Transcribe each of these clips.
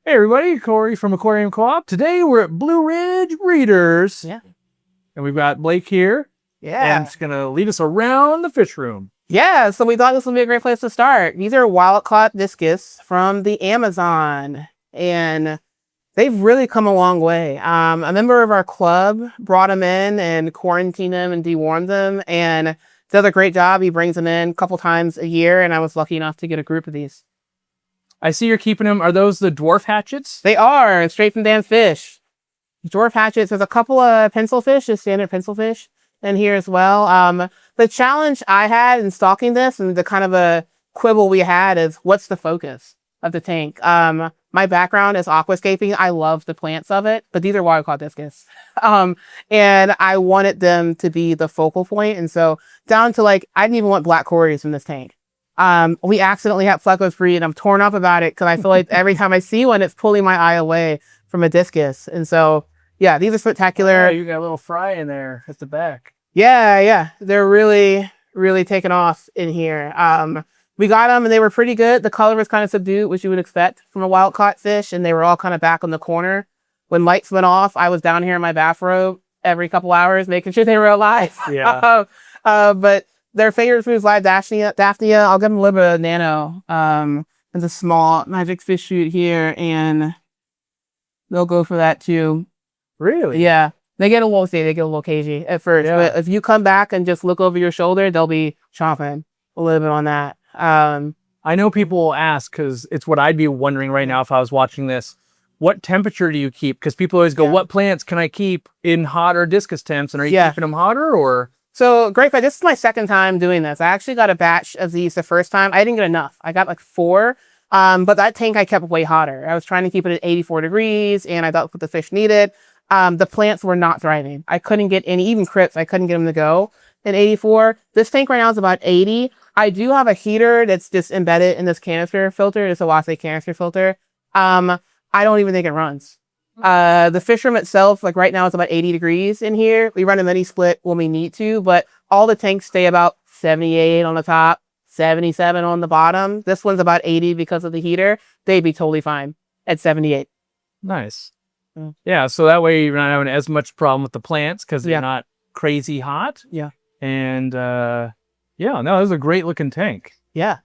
Hey everybody, Corey from Aquarium Co-op. Today we're at Blue Ridge Breeders. Yeah. And we've got Blake here. Yeah. And it's going to lead us around the fish room. Yeah, so we thought this would be a great place to start. These are wild-caught Discus from the Amazon. And they've really come a long way. A member of our club brought them in and quarantined them and dewormed them. And does a great job. He brings them in a couple times a year. And I was lucky enough to get a group of these. I see you're keeping them. Are those the dwarf hatchets? They are, straight from Dan Fish. Dwarf hatchets. There's a couple of pencil fish, just standard pencil fish in here as well. The challenge I had in stocking this and the kind of a quibble we had is what's the focus of the tank? My background is aquascaping. I love the plants of it, but these are wild-caught Discus. And I wanted them to be the focal point. And so down to I didn't even want black Corydoras in this tank. We accidentally had Plecos breed and I'm torn up about it because I feel like every time I see one, it's pulling my eye away from a Discus. And so, yeah, these are spectacular. Oh, you got a little fry in there at the back. Yeah. They're really, really taking off in here. We got them and they were pretty good. The color was kind of subdued, which you would expect from a wild-caught fish. And they were all kind of back on the corner. When lights went off, I was down here in my bathrobe every couple hours, making sure they were alive. Yeah. But their favorite food is live Daphnia. I'll give them a little bit of nano. There's a small magic fish shoot here, and they'll go for that too. Really? Yeah. They get a little cagey at first. Yeah. But if you come back and just look over your shoulder, they'll be chomping a little bit on that. I know people will ask, because it's what I'd be wondering right now if I was watching this. What temperature do you keep? Because people always go, what plants can I keep in hotter Discus temps? And are you keeping them hotter or? So great, this is my second time doing this. I actually got a batch of these the first time. I didn't get enough. I got like 4, but that tank I kept way hotter. I was trying to keep it at 84 degrees and I thought what the fish needed. The plants were not thriving. I couldn't get any, even crips, I couldn't get them to go in 84. This tank right now is about 80. I do have a heater that's just embedded in this canister filter. It's a Wholesale canister filter. I don't even think it runs. The fish room itself, right now, it's about 80 degrees in here. We run a mini split when we need to, but all the tanks stay about 78 on the top, 77 on the bottom. This one's about 80 because of the heater. They'd be totally fine at 78. Nice. Yeah, so that way you're not having as much problem with the plants because they're not crazy hot. Yeah. And no, this is a great looking tank. Yeah.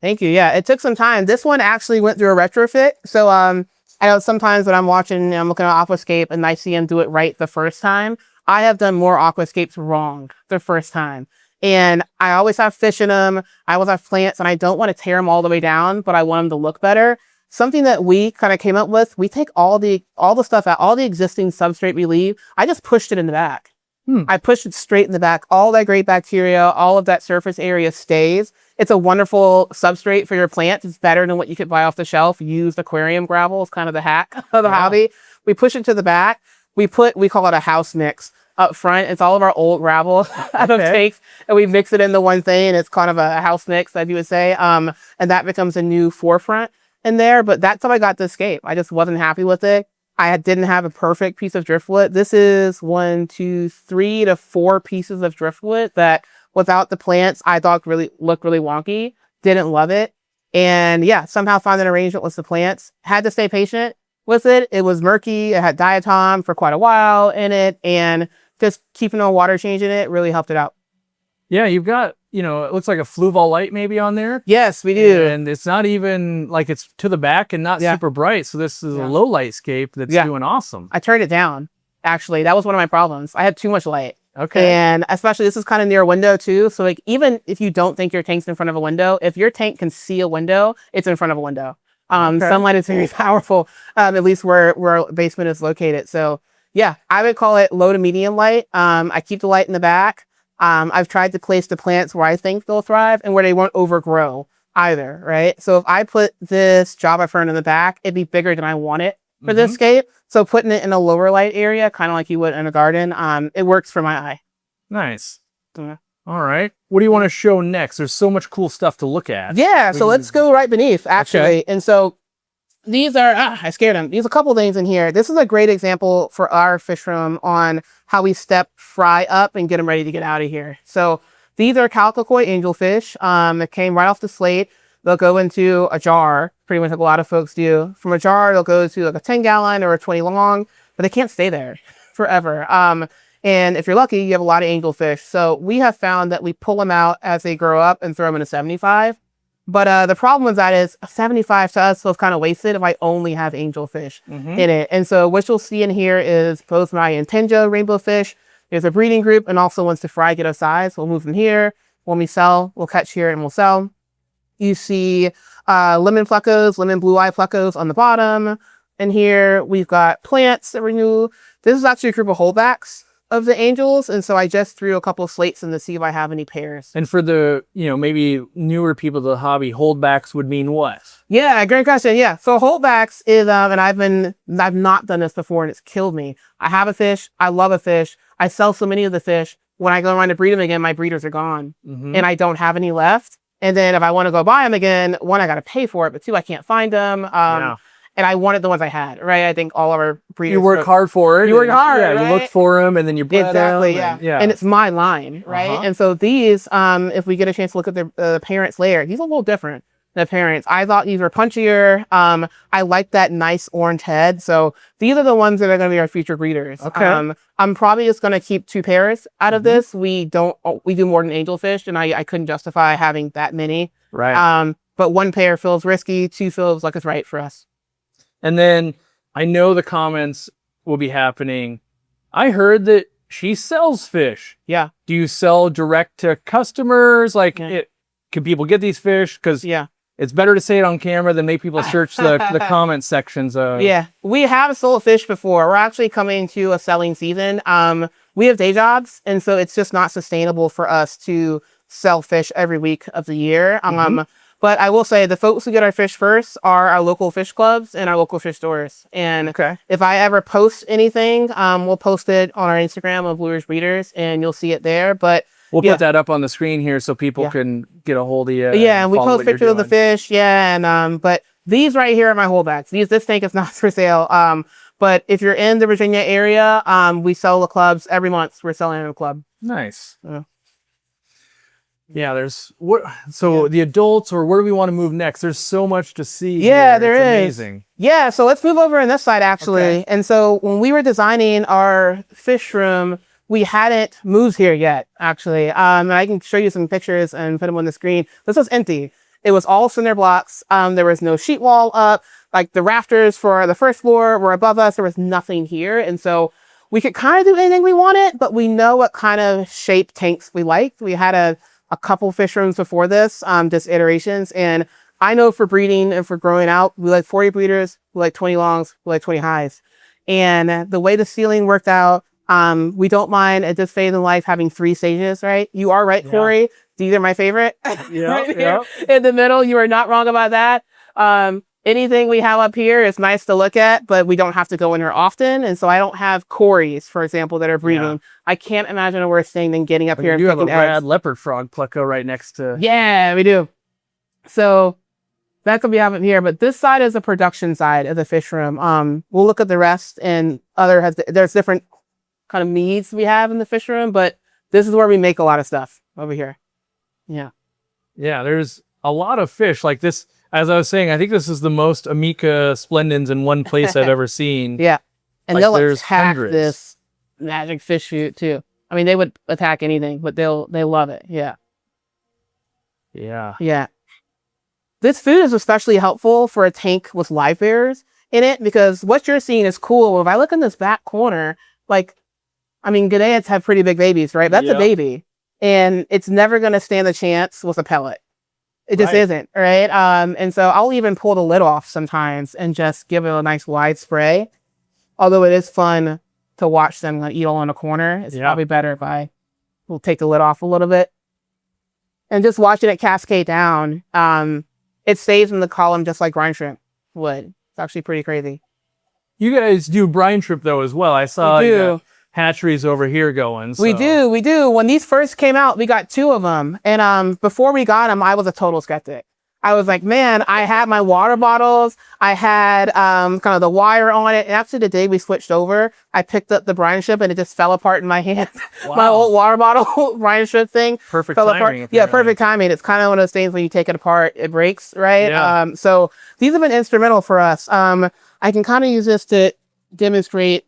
Thank you. Yeah, it took some time. This one actually went through a retrofit. So, I know sometimes when I'm watching, I'm looking at Aquascape and I see them do it right the first time. I have done more Aquascapes wrong the first time. And I always have fish in them. I always have plants and I don't want to tear them all the way down, but I want them to look better. Something that we kind of came up with, we take all the stuff out, all the existing substrate we leave. I just pushed it in the back. I pushed it straight in the back. All that great bacteria, all of that surface area stays. It's a wonderful substrate for your plants. It's better than what you could buy off the shelf. Used aquarium gravel is kind of the hack of the hobby. We push it to the back. We call it a house mix up front. It's all of our old gravel out of tanks, and we mix it into one thing, and it's kind of a house mix, as you would say. And that becomes a new forefront in there. But that's how I got to Escape. I just wasn't happy with it. I didn't have a perfect piece of driftwood. This is 3 to 4 pieces of driftwood that without the plants, I thought looked really wonky. Didn't love it. And somehow found an arrangement with the plants. Had to stay patient with it. It was murky. It had diatom for quite a while in it. And just keeping on water changing it really helped it out. Yeah, you've got, it looks like a fluval light maybe on there. Yes, we do. And it's not even it's to the back and not super bright. So this is a low light scape that's doing awesome. I turned it down. Actually, that was one of my problems. I had too much light. Okay. And especially this is kind of near a window too. So even if you don't think your tank's in front of a window, if your tank can see a window, it's in front of a window. Sunlight is very powerful, at least where our basement is located. So I would call it low to medium light. I keep the light in the back. I've tried to place the plants where I think they'll thrive and where they won't overgrow either, right? So if I put this Java fern in the back, it'd be bigger than I want it for this scape. So putting it in a lower light area, kind of like you would in a garden, it works for my eye. Nice. All right. What do you want to show next? There's so much cool stuff to look at. Yeah, so let's go right beneath, actually. Okay. And so these are, I scared him. There's a couple things in here. This is a great example for our fish room on how we step fry up and get them ready to get out of here. So these are Calico Angelfish. It came right off the slate. they'll go into a jar, pretty much like a lot of folks do. From a jar, they'll go to like a 10-gallon or a 20 long, but they can't stay there forever. And if you're lucky, you have a lot of angelfish. So we have found that we pull them out as they grow up and throw them in a 75. But the problem with that is a 75 to us feels kind of wasted if I only have angelfish in it. And so what you'll see in here is both my Intenjo rainbowfish. There's a breeding group and also ones to fry get a size. We'll move them here. When we sell, we'll catch here and we'll sell. You see lemon Plecos, lemon blue eye Plecos on the bottom. And here we've got plants that renew. This is actually a group of holdbacks of the angels, and so I just threw a couple slates in to see if I have any pairs. And for the, maybe newer people to the hobby, holdbacks would mean what? Yeah, great question. Yeah, so holdbacks is, and I've not done this before, and it's killed me. I have a fish. I love a fish. I sell so many of the fish. When I go around to breed them again, my breeders are gone, and I don't have any left. And then if I want to go buy them again, one, I got to pay for it, but two, I can't find them. And I wanted the ones I had, right? I think all of our breeders. You work hard for it. You work hard, yeah. Right? You look for them, and then you bred exactly, them. Yeah. And it's my line, right? And so these, if we get a chance to look at the parents' layer, these are a little different than the parents. I thought these were punchier. I like that nice orange head. So these are the ones that are going to be our future breeders. Okay. I'm probably just going to keep 2 pairs out of this. We do more than angelfish, and I couldn't justify having that many. Right. But 1 pair feels risky. 2 feels like it's right for us. And then I know the comments will be happening. I heard that she sells fish. Yeah. Do you sell direct to customers? Like, can people get these fish? Because it's better to say it on camera than make people search the comment sections. Yeah, we have sold fish before. We're actually coming to a selling season. We have day jobs, and so it's just not sustainable for us to sell fish every week of the year. But I will say the folks who get our fish first are our local fish clubs and our local fish stores. And if I ever post anything, we'll post it on our Instagram of Blue Ridge Breeders, and you'll see it there. But we'll put that up on the screen here so people can get a hold of you. Yeah, and we post pictures of the fish. Yeah, and but these right here are my holdbacks. This tank is not for sale. But if you're in the Virginia area, we sell the clubs every month. We're selling in a club. Nice. Yeah, there's the adults, or where do we want to move next? There's so much to see. Yeah, there is. Amazing. Yeah, so let's move over on this side actually. Okay. And so when we were designing our fish room, we hadn't moved here yet actually. And I can show you some pictures and put them on the screen. This was empty. It was all cinder blocks. There was no sheet wall up. Like the rafters for the first floor were above us. There was nothing here, and so we could kind of do anything we wanted, but we know what kind of shape tanks we liked. We had a couple fish rooms before this, just iterations. And I know for breeding and for growing out, we like 40 breeders, we like 20 longs, we like 20 highs. And the way the ceiling worked out, we don't mind at this phase in life having 3 stages, right? You are right, Corey. These are my favorite. In the middle, you are not wrong about that. Anything we have up here is nice to look at, but we don't have to go in here often. And so I don't have Corys, for example, that are breeding. I can't imagine a worse thing than getting up here and you have a eggs. rad leopard frog Pleco right next to. Yeah, we do. So that could be up here, but this side is the production side of the fish room. We'll look at the rest, and there's different kind of needs we have in the fish room, but this is where we make a lot of stuff over here. Yeah. Yeah, there's a lot of fish like this. As I was saying, I think this is the most Amica splendens in one place I've ever seen. Yeah. And like, they'll there's attack hundreds. this magic fish shoot too. I mean, they would attack anything, but they love it. Yeah. Yeah. Yeah. This food is especially helpful for a tank with live bears in it, because what you're seeing is cool. If I look in this back corner, like, I mean, Ghanaians have pretty big babies, right? That's a baby. And it's never going to stand a chance with a pellet. It just isn't, right? And so I'll even pull the lid off sometimes and just give it a nice wide spray. Although it is fun to watch them like, eat all in a corner. It's probably better if we'll take the lid off a little bit. And just watching it cascade down, it stays in the column just like brine shrimp would. It's actually pretty crazy. You guys do brine shrimp though as well. I saw hatcheries over here going. So. We do. When these first came out, we got 2 of them. And before we got them, I was a total skeptic. I was like, man, I had my water bottles. I had kind of the wire on it. And actually, the day we switched over, I picked up the brine ship and it just fell apart in my hand. Wow. My old water bottle brine ship thing Perfect fell timing, apart. apparently. Yeah, perfect timing. It's kind of one of those things when you take it apart, it breaks, right? Yeah. So these have been instrumental for us. I can kind of use this to demonstrate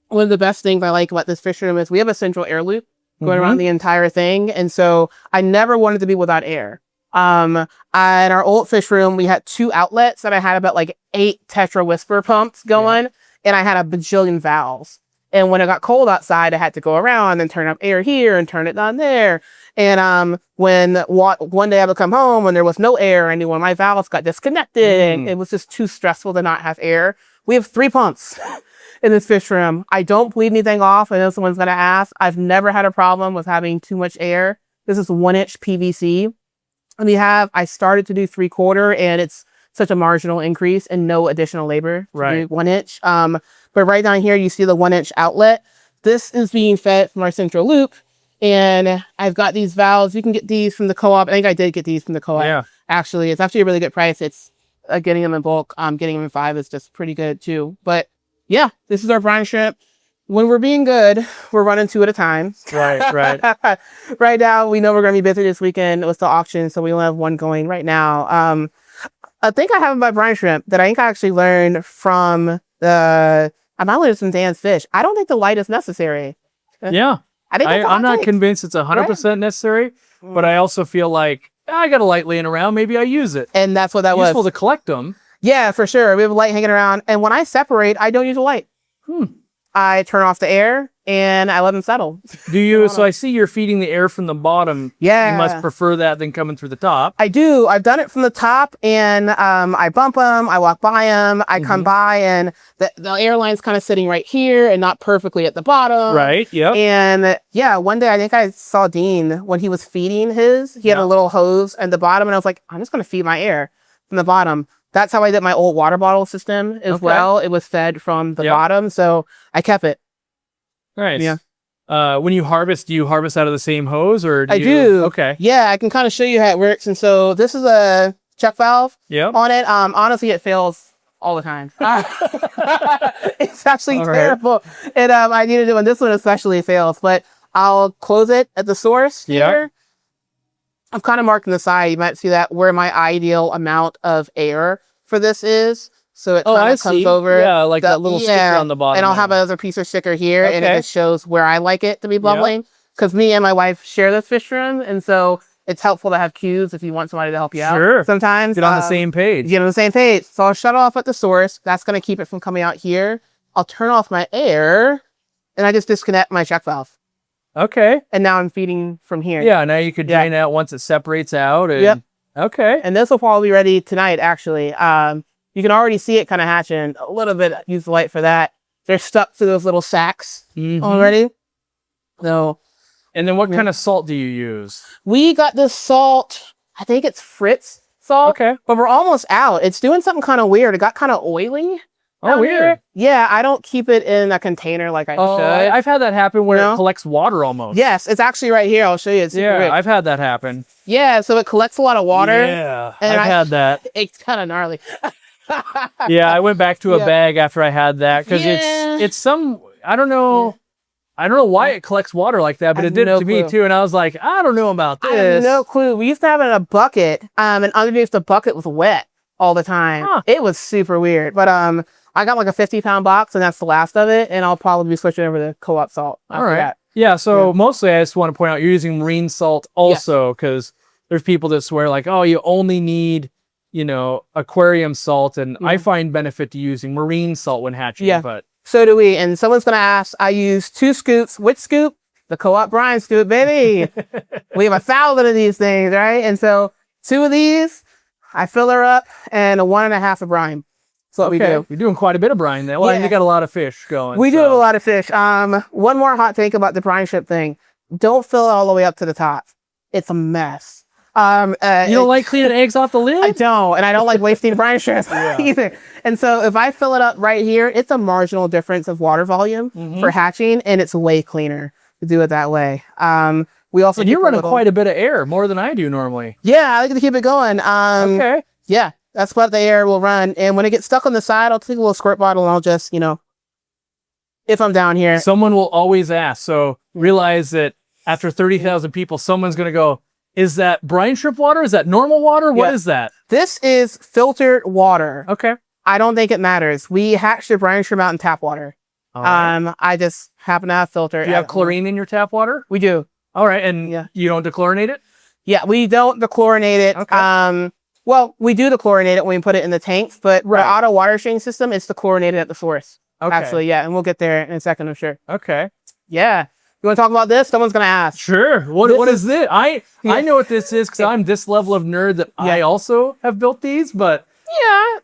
one of the best things I like about this fish room is we have a central air loop going around the entire thing. And so I never wanted to be without air. In our old fish room, we had 2 outlets and I had about like 8 Tetra Whisper pumps going and I had a bajillion valves. And when it got cold outside, I had to go around and turn up air here and turn it down there. And when one day I would come home and there was no air and one of my valves got disconnected and it was just too stressful to not have air. We have 3 pumps in this fish room. I don't bleed anything off. I know someone's going to ask. I've never had a problem with having too much air. This is 1-inch PVC. And I started to do 3/4 and it's such a marginal increase and no additional labor to do 1 inch. But right down here, you see the 1-inch outlet. This is being fed from our central loop. And I've got these valves. You can get these from the co-op. I think I did get these from the co-op. Yeah. Actually, it's actually a really good price. It's getting them in bulk. Getting them in 5 is just pretty good too. But yeah, this is our brine shrimp. When we're being good, we're running 2 at a time. Right. Right now, we know we're going to be busy this weekend with the auction, so we only have 1 going right now. I think I have my brine shrimp that I think I actually learned from I learned from Dan's Fish. I don't think the light is necessary. Yeah. I'm not convinced it's 100% necessary, but I also feel like I got a light laying around. Maybe I use it. And that's what that was. Useful to collect them. Yeah, for sure. We have a light hanging around. And when I separate, I don't use a light. I turn off the air and I let them settle. Do you? So I see you're feeding the air from the bottom. Yeah. You must prefer that than coming through the top. I do. I've done it from the top and I bump them. I walk by them. I come by and the airline's kind of sitting right here and not perfectly at the bottom. Right. Yep. And yeah, one day I think I saw Dean when he was feeding his. He had a little hose at the bottom and I was like, I'm just going to feed my air from the bottom. That's how I did my old water bottle system as well. It was fed from the bottom. So I kept it. Right. Yeah. When you harvest, do you harvest out of the same hose or do I you? do. Okay. Yeah, I can kind of show you how it works. And so this is a check valve on it. Honestly, it fails all the time. It's actually terrible. And I needed it when this one especially fails, but I'll close it at the source here. I'm kind of marking the side. You might see that where my ideal amount of air for this is. So it kind of comes over. Yeah, like that little sticker on the bottom. And I'll have another piece of sticker here and it just shows where I like it to be bubbling. Because me and my wife share this fish room. And so it's helpful to have cues if you want somebody to help you out. Sometimes. Get on the same page. Get on the same page. So I'll shut off at the source. That's going to keep it from coming out here. I'll turn off my air and I just disconnect my check valve. Okay. And now I'm feeding from here. Yeah, now you could drain out once it separates out. And, Okay. And this will probably be ready tonight, actually. You can already see it kind of hatching a little bit. Use the light for that. They're stuck to those little sacks already. So, and then what kind of salt do you use? We got this salt. I think it's Fritz salt. Okay. But we're almost out. It's doing something kind of weird. It got kind of oily. Oh, weird. Yeah, I don't keep it in a container like I should. I've had that happen where it collects water almost. Yes, it's actually right here. I'll show you. It's I've had that happen. Yeah, so it collects a lot of water. Yeah, and I've had that. It's kind of gnarly. Yeah, I went back to a bag after I had that because it's some, I don't know. I don't know why it collects water like that, but it did it to me too. And I was like, I don't know about this. I have no clue. We used to have it in a bucket, and underneath the bucket was wet all the time. It was super weird. But I got like a 50-pound box, and that's the last of it. And I'll probably be switching over to co-op salt after that. Yeah, so mostly I just want to point out you're using marine salt also because there's people that swear like, oh, you only need, you know, aquarium salt. And I find benefit to using marine salt when hatching. Yeah, but so do we. And someone's going to ask, I use 2 scoops. Which scoop? The co-op brine scoop, baby. We have 1,000 of these things, right? And so 2 of these, I fill her up, and a 1.5 of brine. That's what we do. You're doing quite a bit of brine there. Well, you got a lot of fish going. We do have a lot of fish. One more hot take about the brine ship thing. Don't fill it all the way up to the top. It's a mess. You don't like cleaning eggs off the lid? I don't. And I don't like wasting brine shrimp either. And so if I fill it up right here, it's a marginal difference of water volume for hatching, and it's way cleaner to do it that way. We also and you're running quite a bit of air, more than I do normally. Yeah, I like to keep it going. Okay. Yeah, that's what the air will run. And when it gets stuck on the side, I'll take a little squirt bottle and I'll just, if I'm down here. Someone will always ask. So realize that after 30,000 people, someone's going to go, is that brine shrimp water? Is that normal water? What is that? This is filtered water. Okay. I don't think it matters. We hatch the brine shrimp out in tap water. Right. I just happen to have filter. Do you have chlorine in your tap water? We do. All right. And you don't dechlorinate it? Yeah, we don't dechlorinate it. Okay. Well, we do dechlorinate it when we put it in the tanks, but the auto water stream system is dechlorinated at the source. Okay. Actually, yeah, and we'll get there in a second, I'm sure. Okay. Yeah. You want to talk about this? Someone's going to ask. Sure. What is this? I know what this is because I'm this level of nerd that I also have built these, but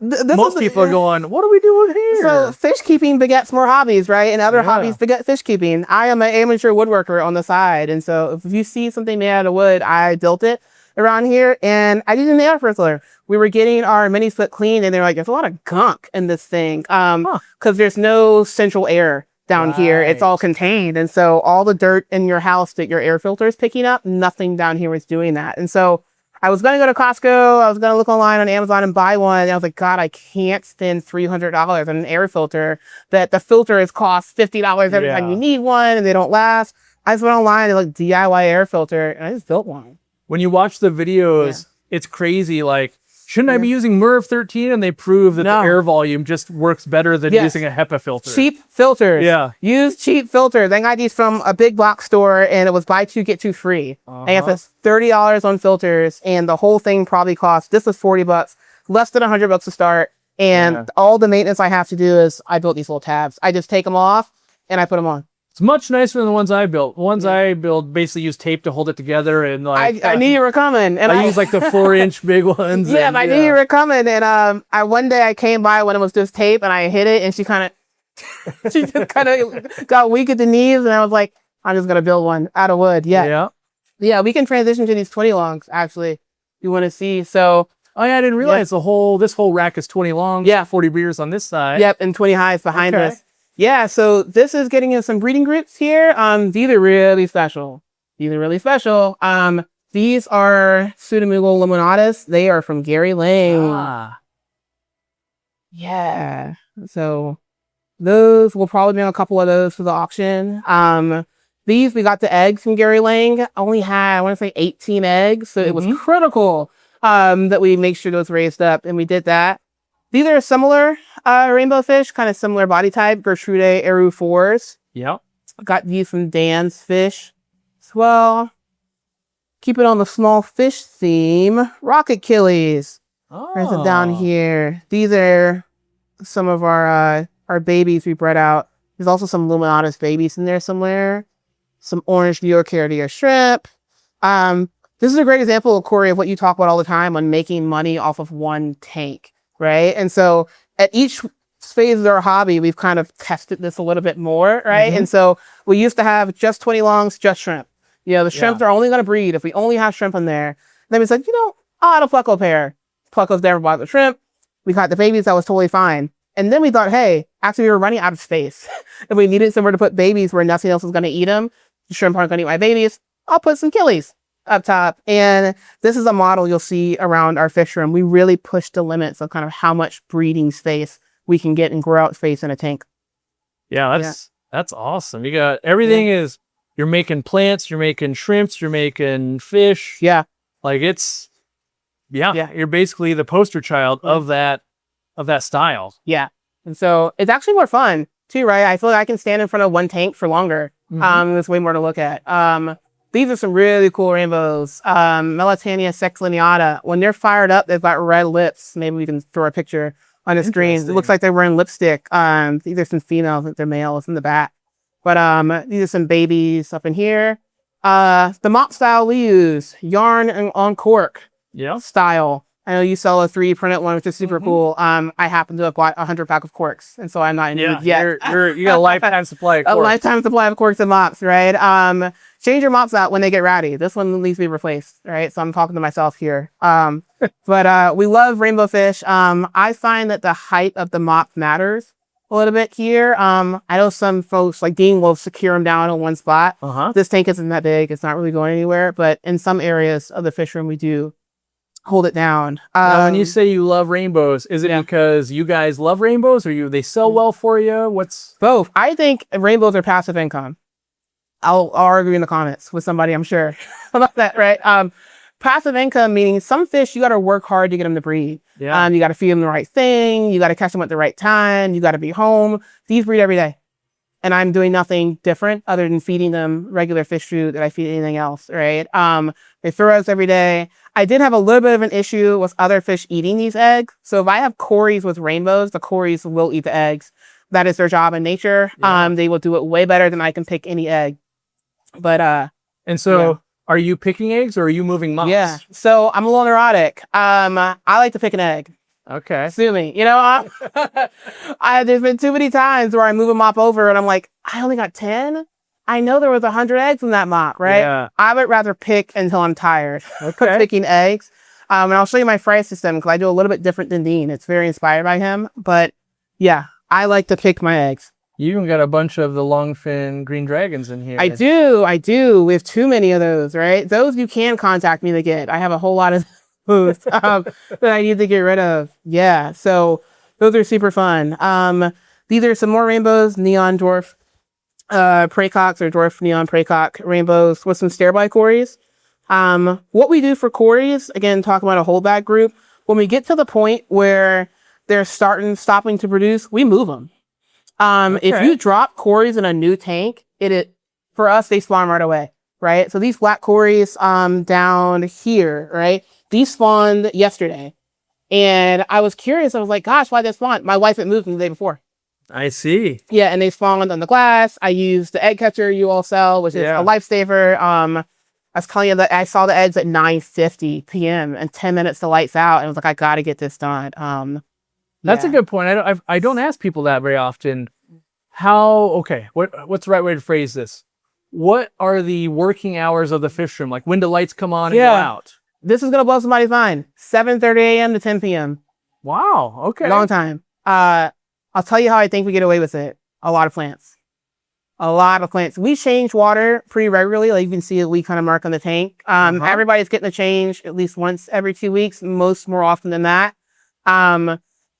most people are going, what are we doing here? So fish keeping begets more hobbies, right? And other hobbies beget fish keeping. I am an amateur woodworker on the side. And so if you see something made out of wood, I built it around here and I did an air filter. We were getting our mini split cleaned and they're like, there's a lot of gunk in this thing because there's no central air down here. It's all contained. And so all the dirt in your house that your air filter is picking up, nothing down here is doing that. And so I was going to go to Costco. I was going to look online on Amazon and buy one. And I was like, God, I can't spend $300 on an air filter that the filter is cost $50 every time you need one and they don't last. I just went online and like DIY air filter and I just built one. When you watch the videos, it's crazy. Like, shouldn't I be using MERV 13? And they prove that the air volume just works better than using a HEPA filter. Cheap filters. Yeah. Use cheap filters. I got these from a big box store and it was buy two, get two free. I got this $30 on filters and the whole thing probably cost, this was $40, less than $100 to start. And all the maintenance I have to do is I built these little tabs. I just take them off and I put them on. It's much nicer than the ones I built. The ones I build basically use tape to hold it together, and like I knew you were coming, and I use like the 4-inch big ones. Yeah, I knew you were coming, and one day I came by when it was just tape, and I hit it, and she just kind of got weak at the knees, and I was like, I'm just gonna build one out of wood. Yeah. We can transition to these 20 longs actually. You want to see so. Oh yeah, I didn't realize this whole rack is 20 longs. Yeah, 40 beers on this side. Yep, and 20 highs behind us. Yeah, so this is getting in some breeding groups here. These are really special. These are Pseudomugil luminatus. They are from Gary Lang. Yeah. So those, we'll probably make a couple of those for the auction. These, we got the eggs from Gary Lang. Only had, I want to say 18 eggs. So it was critical that we make sure those raised up. And we did that. These are similar rainbow fish, kind of similar body type, Gertrude Eru 4s. Yep. Got these from Dan's Fish as well. Keep it on the small fish theme. Rocket Killies. There's it down here. These are some of our babies we bred out. There's also some luminatus babies in there somewhere. Some orange Neocaridea shrimp. This is a great example, Corey, of what you talk about all the time on making money off of one tank. Right. And so at each phase of our hobby, we've kind of tested this a little bit more. Right. And so we used to have just 20 longs, just shrimp. The shrimp are only going to breed if we only have shrimp in there. Then we said, I'll add a Pleco pair. Plecos never bought the shrimp. We got the babies. That was totally fine. And then we thought, hey, actually, we were running out of space. If we needed somewhere to put babies where nothing else was going to eat them, the shrimp aren't going to eat my babies. I'll put some killies up top. And this is a model you'll see around our fish room. We really push the limits of kind of how much breeding space we can get and grow out space in a tank. Yeah, that's awesome. You got everything is, you're making plants, you're making shrimps, you're making fish. Yeah. Like it's, you're basically the poster child of that style. Yeah. And so it's actually more fun too, right? I feel like I can stand in front of one tank for longer. There's way more to look at. These are some really cool rainbows. Melitania sexlineata. When they're fired up, they've got red lips. Maybe we can throw a picture on the screen. It looks like they're wearing lipstick. These are some females, they're males in the back. But these are some babies up in here. The mop style we use, yarn and on cork style. I know you sell a 3D printed one, which is super cool. I happen to have bought 100 pack of corks, and so I'm not in need yet. You got a lifetime supply of corks. A lifetime supply of corks and mops, right? Change your mops out when they get ratty. This one needs to be replaced, right? So I'm talking to myself here. But we love rainbow fish. I find that the height of the mop matters. a little bit here. I know some folks like Dean will secure them down in one spot. This tank isn't that big. It's not really going anywhere, but in some areas of the fish room, we do hold it down. Now, when you say you love rainbows, is it because you guys love rainbows or they sell well for you? What's both? I think rainbows are passive income. I'll argue in the comments with somebody, I'm sure, about that, right? Passive income meaning some fish, you got to work hard to get them to breed. Yeah. You got to feed them the right thing. You got to catch them at the right time. You got to be home. These breed every day. And I'm doing nothing different other than feeding them regular fish food that I feed anything else, right? They throw eggs every day. I did have a little bit of an issue with other fish eating these eggs. So if I have cories with rainbows, the cories will eat the eggs. That is their job in nature. Yeah. They will do it way better than I can pick any egg. But and so are you picking eggs or are you moving moms? Yeah. So I'm a little neurotic. I like to pick an egg. Okay. Sue me. You know, there's been too many times where I move a mop over and I'm like, I only got 10. I know there was 100 eggs in that mop, right? Yeah. I would rather pick until I'm tired of picking eggs. And I'll show you my fry system because I do a little bit different than Dean. It's very inspired by him. But yeah, I like to pick my eggs. You even got a bunch of the longfin green dragons in here. I do. We have too many of those, right? Those you can contact me to get. I have a whole lot of those that I need to get rid of. Yeah, so those are super fun. These are some more rainbows, neon dwarf praecox or dwarf neon praecock rainbows with some stairby cories. What we do for cories, again, talking about a holdback group, when we get to the point where they're stopping to produce, we move them. If you drop cories in a new tank, for us, they spawn right away, right? So these black cories, down here, right? These spawned yesterday. And I was curious. I was like, gosh, why they spawn? My wife had moved them the day before. I see. Yeah. And they spawned on the glass. I used the egg catcher you all sell, which is a lifesaver. I was telling you that I saw the eggs at 9:50 p.m. and 10 minutes to lights out. And I was like, I got to get this done. That's a good point. I don't ask people that very often. What's the right way to phrase this? What are the working hours of the fish room? Like when do lights come on and go out? This is going to blow somebody's mind. 7:30 a.m. to 10 p.m. Wow. Okay. Long time. I'll tell you how I think we get away with it. A lot of plants. We change water pretty regularly. Like you can see we kind of mark on the tank. Everybody's getting a change at least once every 2 weeks, more often than that.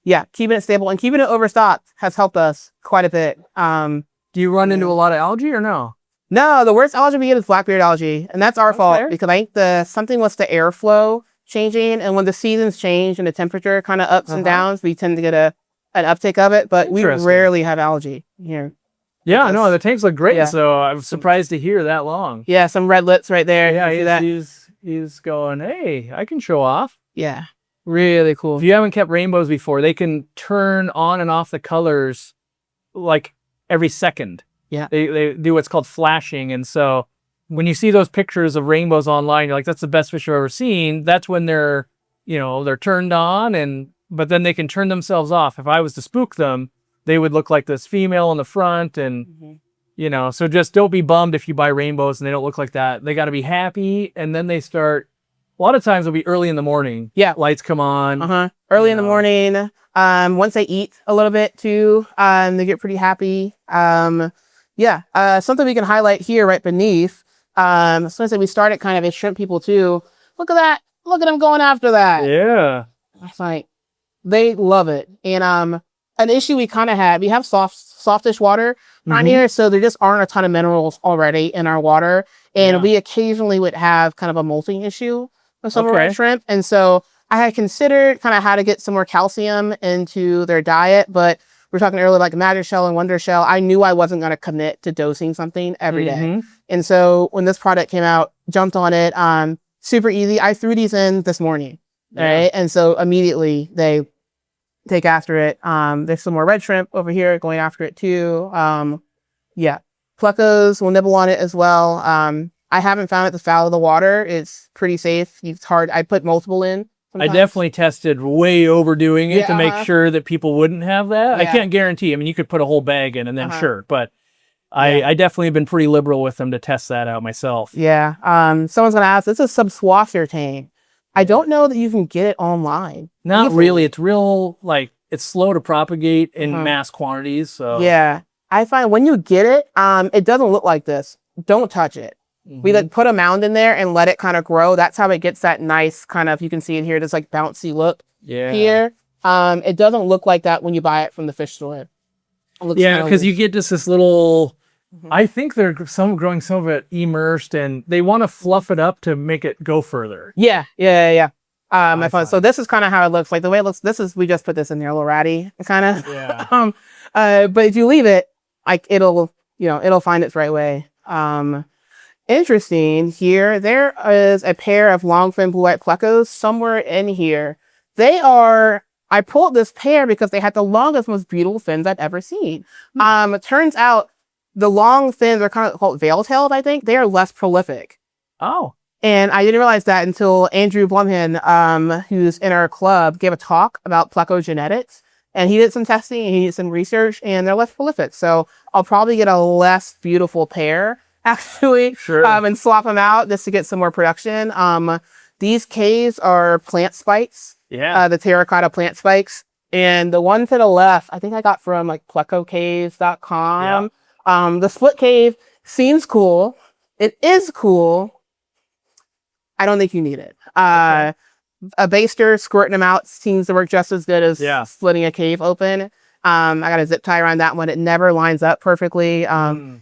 Yeah, keeping it stable and keeping it overstocked has helped us quite a bit. Do you run into a lot of algae or no? No, the worst algae we get is blackbeard algae, and that's our fault because I think something was the airflow changing, and when the seasons change and the temperature kind of ups and downs, we tend to get an uptick of it, but we rarely have algae here. Yeah, no, the tanks look great, so I'm surprised to hear that long. Yeah, some red lips right there. Yeah, he's going, hey, I can show off. Yeah, really cool. If you haven't kept rainbows before, they can turn on and off the colors like every second. Yeah. They do what's called flashing. And so when you see those pictures of rainbows online, you're like, that's the best fish I've ever seen. That's when they're turned on but then they can turn themselves off. If I was to spook them, they would look like this female on the front and, so just don't be bummed if you buy rainbows and they don't look like that. They got to be happy. And then they start, a lot of times it'll be early in the morning. Yeah. Lights come on. Early in the morning. Once they eat a little bit too, they get pretty happy. Something we can highlight here right beneath. So I said we started kind of as shrimp people too. Look at that. Look at them going after that. Yeah. It's like, they love it. And an issue we kind of had, we have softish water on here, so there just aren't a ton of minerals already in our water. And we occasionally would have kind of a molting issue with some of our shrimp. And so I had considered kind of how to get some more calcium into their diet, but we're talking earlier like Madder Shell and Wonder Shell. I knew I wasn't going to commit to dosing something every day. And so when this product came out, jumped on it, super easy. I threw these in this morning, right? And so immediately they take after it. There's some more red shrimp over here going after it too. Plecos will nibble on it as well. I haven't found it to foul of the water. It's pretty safe. It's hard. I put multiple in. Sometimes. I definitely tested way overdoing it to make sure that people wouldn't have that. I can't guarantee. I mean, you could put a whole bag in and then but I definitely have been pretty liberal with them to test that out myself. Yeah. Someone's going to ask, this is a subswasher tank. I don't know that you can get it online. Not really. It's real, like it's slow to propagate in mass quantities. So yeah, I find when you get it, it doesn't look like this. Don't touch it. We like put a mound in there and let it kind of grow. That's how it gets that nice kind of, you can see in here, this like bouncy look here. It doesn't look like that when you buy it from the fish store. Yeah, because you get just this little, I think they're growing some of it immersed, and they want to fluff it up to make it go further. Yeah. So this is kind of how it looks. Like the way it looks, we just put this in there a little ratty kind of. Yeah. But if you leave it, like it'll find its right way. Interesting here. There is a pair of long fin blue white plecos somewhere in here. I pulled this pair because they had the longest, most beautiful fins I've ever seen. It turns out the long fins are kind of called veil-tailed, I think. They are less prolific. Oh. And I didn't realize that until Andrew Blumhin, who's in our club, gave a talk about plecogenetics. And he did some testing and he did some research, and they're less prolific. So I'll probably get a less beautiful pair, actually, and swap them out just to get some more production. These caves are plant spikes. Yeah. The terracotta plant spikes. And the one to the left, I think I got from like plecocaves.com. Yeah. The split cave seems cool. It is cool. I don't think you need it. A baster squirting them out seems to work just as good as splitting a cave open. I got a zip tie around that one. It never lines up perfectly.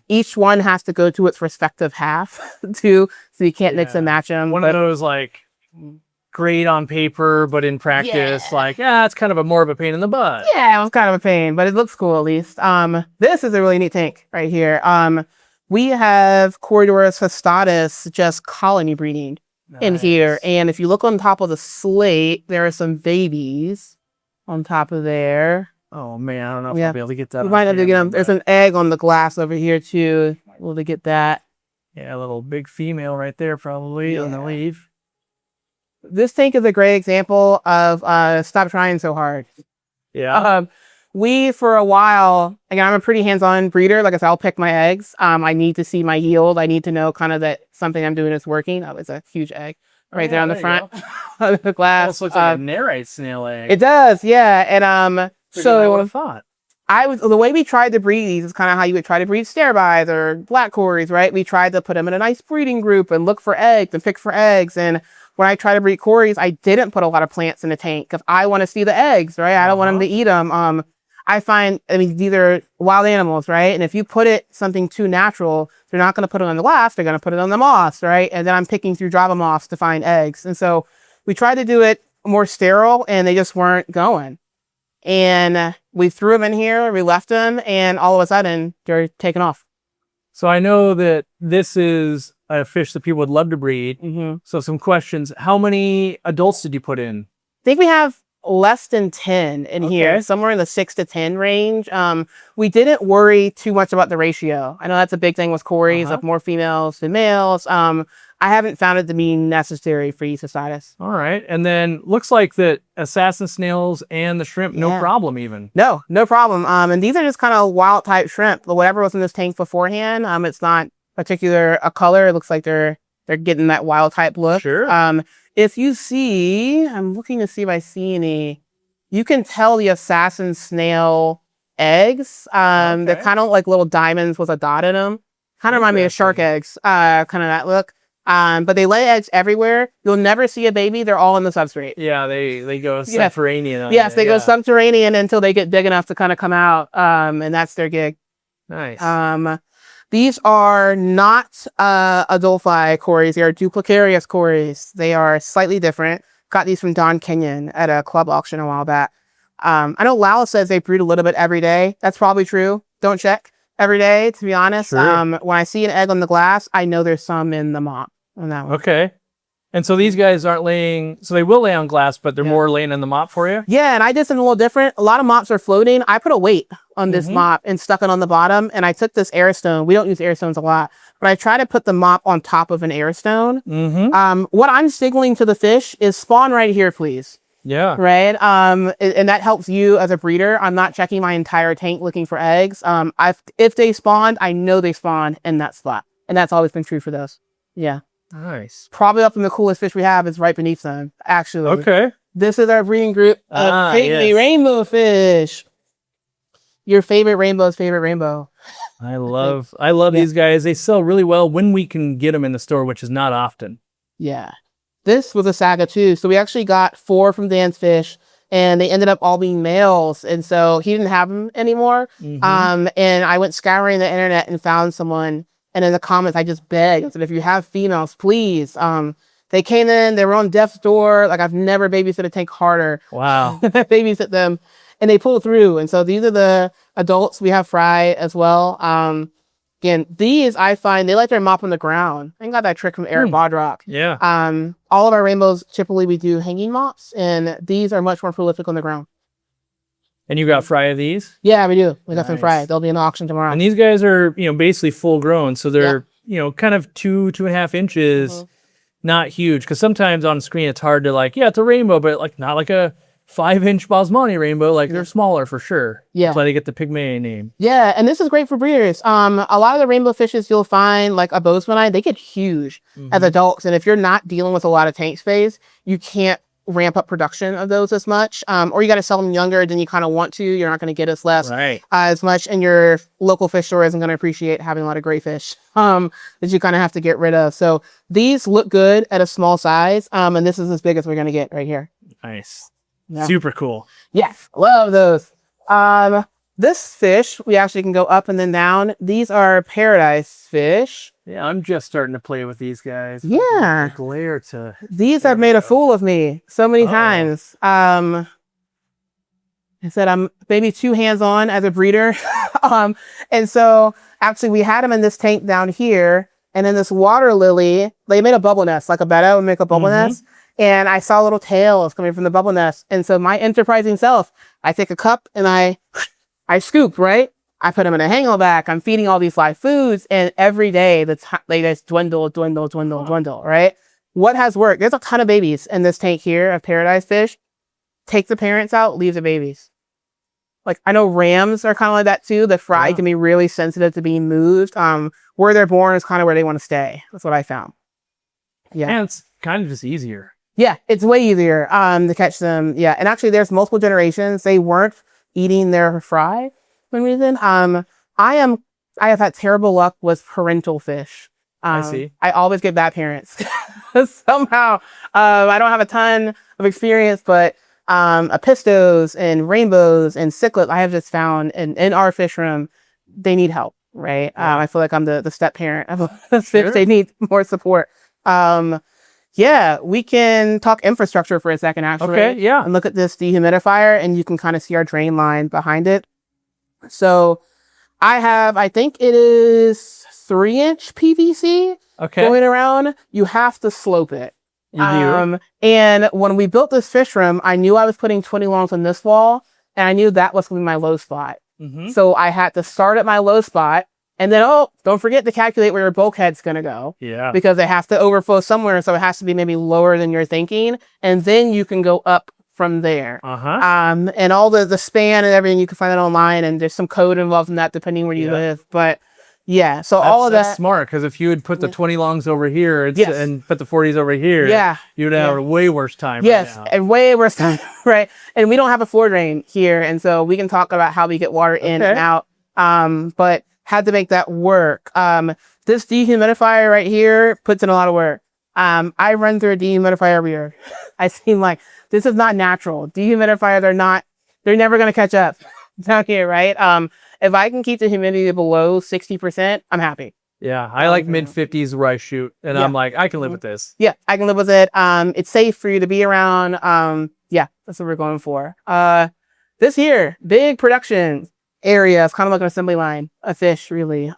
Each one has to go to its respective half too, so you can't mix and match them. One of those like great on paper, but in practice, it's kind of more of a pain in the butt. Yeah, it was kind of a pain, but it looks cool at least. This is a really neat tank right here. We have Corydoras fastatus just colony breeding in here. And if you look on top of the slate, there are some babies on top of there. Oh man, I don't know if I'll be able to get that. We might have to get them. There's an egg on the glass over here too. We'll to get that. Yeah, a little big female right there probably on the leaf. This tank is a great example of stop trying so hard. Yeah. We, for a while, again, I'm a pretty hands-on breeder. Like I said, I'll pick my eggs. I need to see my yield. I need to know kind of that something I'm doing is working. Oh, it's a huge egg right there on the front of the glass. Almost looks like a Nerite snail egg. It does, yeah. And so I would have thought. The way we tried to breed these is kind of how you would try to breed starbys or black cories, right? We tried to put them in a nice breeding group and look for eggs and pick for eggs. And when I try to breed cories, I didn't put a lot of plants in the tank because I want to see the eggs, right? I don't want them to eat them. I find, these are wild animals, right? And if you put something too natural, they're not going to put it on the glass. They're going to put it on the moss, right? And then I'm picking through Java moss to find eggs. And so we tried to do it more sterile and they just weren't going. And we threw them in here, we left them, and all of a sudden they're taken off. So I know that this is a fish that people would love to breed. So some questions. How many adults did you put in? I think we have less than 10 in here, somewhere in the 6 to 10 range. We didn't worry too much about the ratio. I know that's a big thing with cories, of more females than males. I haven't found it to be necessary for cystitis. All right. And then looks like that assassin snails and the shrimp, no problem even. No problem. And these are just kind of wild type shrimp. Whatever was in this tank beforehand, it's not particular a color. It looks like they're getting that wild type look. Sure. If you see, I'm looking to see if I see any, you can tell the assassin snail eggs. They're kind of like little diamonds with a dot in them. Kind of remind me of shark eggs, kind of that look. But they lay eggs everywhere. You'll never see a baby. They're all in the substrate. Yeah, they go subterranean. Yes, they go subterranean until they get big enough to kind of come out. And that's their gig. Nice. These are not Adolphi cories. They are duplicarius cories. They are slightly different. Got these from Don Kenyon at a club auction a while back. I know Lala says they breed a little bit every day. That's probably true. Don't check every day, to be honest. When I see an egg on the glass, I know there's some in the mop on that one. Okay. And so these guys aren't laying, so they will lay on glass, but they're more laying in the mop for you? Yeah, and I did something a little different. A lot of mops are floating. I put a weight on this mop and stuck it on the bottom, and I took this air stone. We don't use air stones a lot, but I try to put the mop on top of an air stone. What I'm signaling to the fish is spawn right here, please. Yeah. Right? And that helps you as a breeder. I'm not checking my entire tank looking for eggs. If they spawned, I know they spawned in that spot. And that's always been true for those. Yeah. Nice. Probably up in the coolest fish we have is right beneath them, actually. Okay. This is our breeding group of Rainbowfish. Your favorite rainbow's favorite rainbow. I love these guys. They sell really well when we can get them in the store, which is not often. Yeah. This was a saga too. So we actually got 4 from Dan's Fish, and they ended up all being males. And so he didn't have them anymore. And I went scouring the internet and found someone. And in the comments, I just begged. I said, if you have females, please. They came in, they were on death's door. Like, I've never babysat a tank harder. Wow. Babysit them. And they pulled through. And so these are the adults. We have Fry as well. Again, these I find they like their mop on the ground. I got that trick from Eric Bodrock. Yeah. All of our rainbows, typically we do hanging mops, and these are much more prolific on the ground. And you got Fry of these? Yeah, we do. We got some Fry. They'll be in the auction tomorrow. And these guys are, basically full grown. So they're, kind of 2.5 inches, not huge. Because sometimes on screen it's hard to it's a rainbow, but not like a 5-inch Basmani rainbow. Like they're smaller for sure. Yeah. That's why they get the Pygmae name. Yeah, and this is great for breeders. A lot of the rainbow fishes you'll find, like a Bozemanite, they get huge as adults. And if you're not dealing with a lot of tank space, you can't ramp up production of those as much. Or you got to sell them younger than you kind of want to. You're not going to get as much, and your local fish store isn't going to appreciate having a lot of gray fish that you kind of have to get rid of. So these look good at a small size. And this is as big as we're going to get right here. Nice. Yeah. Super cool. Yes, love those. This fish, we actually can go up and then down. These are paradise fish. Yeah, I'm just starting to play with these guys. Yeah. Glare to... These have made a fool of me so many times. I said I'm maybe too hands-on as a breeder. And so actually we had them in this tank down here, and then this water lily, they made a bubble nest, like a betta would make a bubble nest. And I saw little tails coming from the bubble nest. And so my enterprising self, I take a cup and I scoop, right? I put them in a hangleback. I'm feeding all these live foods. And every day they just dwindle, right? What has worked? There's a ton of babies in this tank here of paradise fish. Take the parents out, leave the babies. Like, I know rams are kind of like that too. The fry can be really sensitive to being moved. Where they're born is kind of where they want to stay. That's what I found. Yeah. And it's kind of just easier. Yeah, it's way easier to catch them. Yeah, and actually there's multiple generations. They weren't eating their fry for some reason. I have had terrible luck with parental fish. I see. I always get bad parents. Somehow. I don't have a ton of experience, but apistos and rainbows and cichlids I have just found in our fish room, they need help, right? I feel like I'm the step parent of the fish. They need more support. Yeah, we can talk infrastructure for a second, actually. Okay, yeah. And look at this dehumidifier, and you can kind of see our drain line behind it. So I think it is 3-inch PVC going around. You have to slope it. You do. And when we built this fish room, I knew I was putting 20 longs on this wall, and I knew that was going to be my low spot. So I had to start at my low spot. And then, don't forget to calculate where your bulkhead's going to go. Yeah. Because they have to overflow somewhere. So it has to be maybe lower than you're thinking. And then you can go up from there. And all the span and everything, you can find it online. And there's some code involved in that depending where you live. But yeah, so all of that's smart. Because if you would put the 20 longs over here and put the 40s over here, you'd have a way worse time. Yes, and way worse time. Right. And we don't have a floor drain here. And so we can talk about how we get water in and out. But had to make that work. This dehumidifier right here puts in a lot of work. I run through a dehumidifier every year. I seem like this is not natural. Dehumidifiers they're never going to catch up down here, right? If I can keep the humidity below 60%, I'm happy. Yeah, I like mid-50s where I shoot, and I'm like, I can live with this. Yeah, I can live with it. It's safe for you to be around. Yeah, that's what we're going for. This here, big production area. It's kind of like an assembly line of fish, really.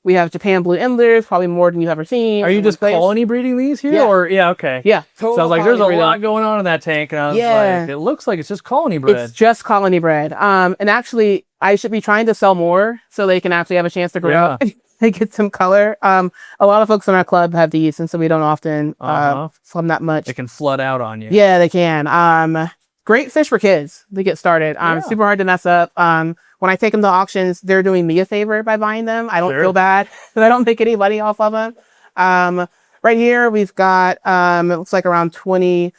We have Japan blue endlers, probably more than you've ever seen. Are you just colony breeding these here? Yeah. Or okay. Yeah. So I was like, there's a lot going on in that tank, and I was like, it looks like it's just colony bred. It's just colony bred. And actually, I should be trying to sell more so they can actually have a chance to grow up and get some color. A lot of folks in our club have these, and so we don't often swim that much. They can flood out on you. Yeah, they can. Great fish for kids to get started. Super hard to mess up. When I take them to auctions, they're doing me a favor by buying them. I don't feel bad because I don't make any money off of them. Right here, we've got, it looks like around 20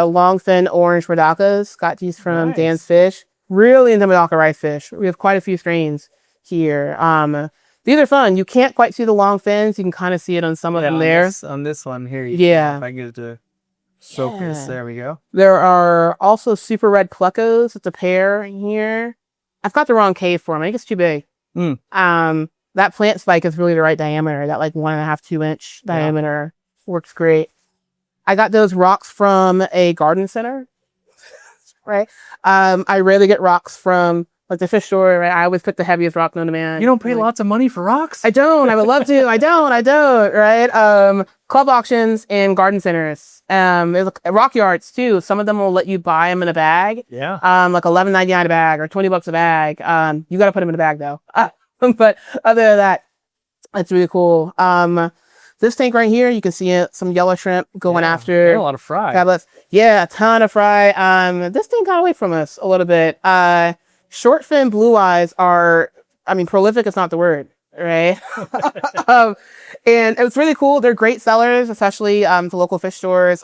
Longfin orange Radacas. Got these from Dan's Fish. Really into Medaka rice fish. We have quite a few strains here. These are fun. You can't quite see the long fins. You can kind of see it on some of them there. On this one here. Yeah. If I get it to focus. There we go. There are also super red Plecos. It's a pair here. I've got the wrong cave for them. I think it's too big. That plant spike is really the right diameter. That like 1.5, 2 inch diameter works great. I got those rocks from a garden center. Right. I rarely get rocks from like the fish store. Right? I always pick the heaviest rock known to man. You don't pay lots of money for rocks? I don't. I would love to. I don't. Right. Club auctions and garden centers. There's rock yards too. Some of them will let you buy them in a bag. Yeah. Like $11.99 a bag or $20 a bag. You got to put them in a bag though. But other than that, it's really cool. This tank right here, you can see it, some yellow shrimp going after. A lot of fry. Yeah, a ton of fry. This thing got away from us a little bit. Short fin blue eyes are, I mean, prolific is not the word, right? And it was really cool. They're great sellers, especially to local fish stores.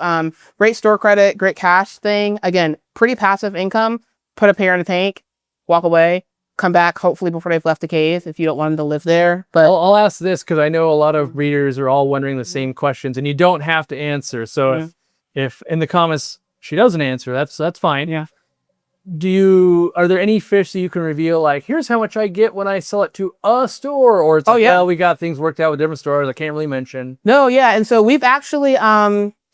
Great store credit, great cash thing. Again, pretty passive income. Put a pair in a tank, walk away. Come back hopefully before they've left the cave if you don't want them to live there. But I'll ask this because I know a lot of readers are all wondering the same questions, and you don't have to answer. So if in the comments she doesn't answer, that's fine. Yeah. Are there any fish that you can reveal? Like, here's how much I get when I sell it to a store, or it's like, well, we got things worked out with different stores. I can't really mention. No, yeah, and so we've actually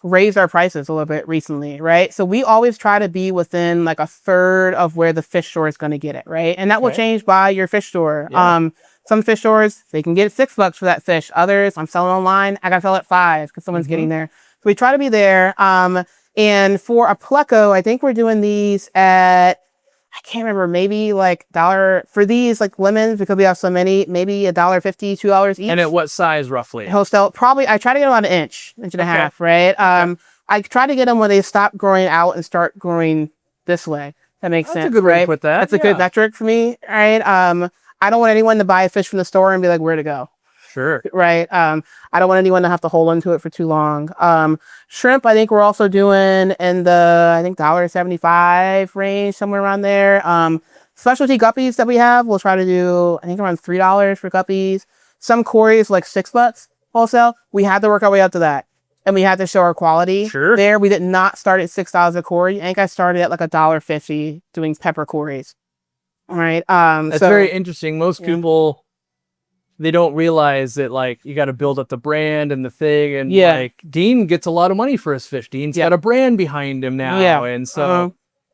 raised our prices a little bit recently, right? So we always try to be within like a third of where the fish store is going to get it, right? And that will change by your fish store. Some fish stores, they can get $6 for that fish. Others, I'm selling online, I got to sell at $5 because someone's getting there. So we try to be there. And for a Pleco, I think we're doing these at, I can't remember, maybe like $1 for these like lemons because we have so many, maybe $1.50, $2 each. And at what size roughly? Wholesale, probably, I try to get them on an inch and a half, right? I try to get them when they stop growing out and start growing this way. That makes sense. That's a good way to put that. That's a good metric for me, right? I don't want anyone to buy a fish from the store and be like, where to go? Sure. Right. I don't want anyone to have to hold onto it for too long. Shrimp, I think we're also doing in the, I think $1.75 range, somewhere around there. Specialty guppies that we have, we'll try to do, I think around $3 for guppies. Some Corys like $6 wholesale. We had to work our way up to that. And we had to show our quality. Sure. There, we did not start at $6 a Cory. I think I started at like $1.50 doing pepper Corys. All right. That's very interesting. Most people, they don't realize that like you got to build up the brand and the thing. And like Dean gets a lot of money for his fish. Dean's got a brand behind him now. Yeah. And so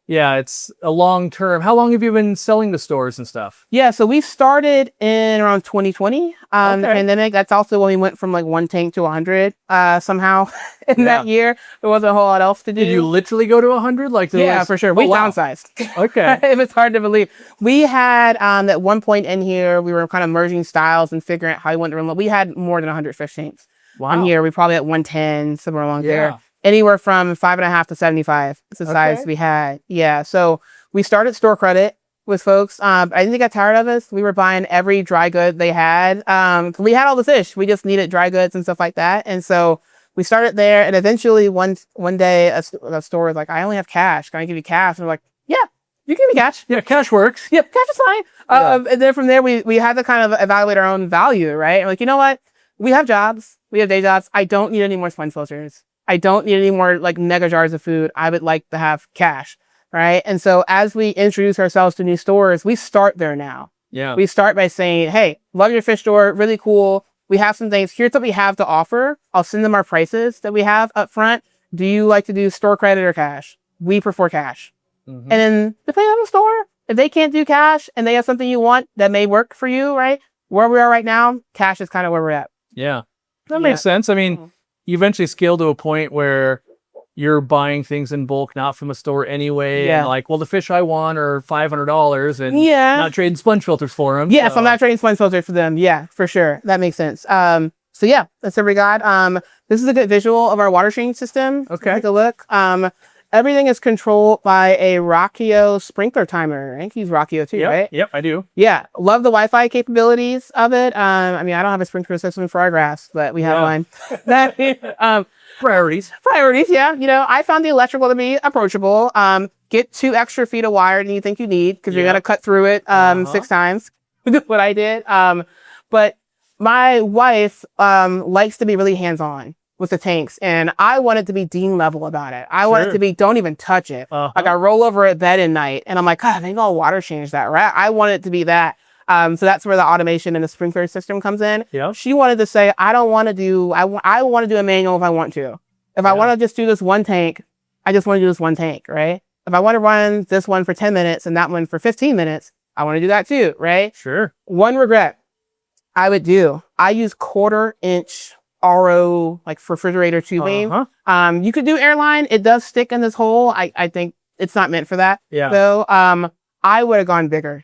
it's a long term. How long have you been selling to stores and stuff? Yeah, so we started in around 2020. The pandemic, that's also when we went from like 1 tank to 100 somehow in that year. There wasn't a whole lot else to do. Did you literally go to 100? Like for sure. We downsized. Okay. It was hard to believe. We had at one point in here, we were kind of merging styles and figuring out how we wanted to run. We had more than 100 fish tanks. Wow. On here, we probably at 110, somewhere along there. Anywhere from 5.5 to 75 is the size we had. Yeah. So we started store credit with folks. I think they got tired of us. We were buying every dry good they had. We had all the fish. We just needed dry goods and stuff like that. And so we started there. And eventually one day a store was like, I only have cash. Can I give you cash? And we're like, yeah, you can give me cash. Yeah, cash works. Yep, cash is fine. And then from there, we had to kind of evaluate our own value, right? And like, you know what? We have jobs. We have day jobs. I don't need any more sponge filters. I don't need any more like mega jars of food. I would like to have cash, right? And so as we introduce ourselves to new stores, we start there now. Yeah. We start by saying, hey, love your fish store, really cool. We have some things. Here's what we have to offer. I'll send them our prices that we have up front. Do you like to do store credit or cash? We prefer cash. And then depending on the store, if they can't do cash and they have something you want that may work for you, right? Where we are right now, cash is kind of where we're at. Yeah. That makes sense. I mean, you eventually scale to a point where you're buying things in bulk, not from a store anyway. And like, well, the fish I want are $500 and not trading sponge filters for them. Yeah, so I'm not trading sponge filters for them. Yeah, for sure. That makes sense. So yeah, that's what we got. This is a good visual of our water treating system. Okay. Take a look. Everything is controlled by a Rockio sprinkler timer. I think you use Rockio too, right? Yep, I do. Yeah, love the Wi-Fi capabilities of it. I mean, I don't have a sprinkler system for our grass, but we have one. Priorities. Priorities, yeah. You know, I found the electrical to be approachable. Get 2 extra feet of wire than you think you need because you're gonna cut through it 6 times. What I did. But my wife likes to be really hands-on with the tanks, and I want it to be Dean level about it. I want it to be, don't even touch it. Like I roll over at bed at night and I'm like, God, maybe I'll water change that, right? I want it to be that. So that's where the automation and the sprinkler system comes in. Yeah. She wanted to say, I don't want to do, I want to do a manual if I want to. If I want to just do this one tank, I just want to do this one tank, right? If I want to run this one for 10 minutes and that one for 15 minutes, I want to do that too, right? Sure. One regret I use 1/4-inch RO, like refrigerator tubing. You could do airline. It does stick in this hole. I think it's not meant for that. Yeah. So I would have gone bigger,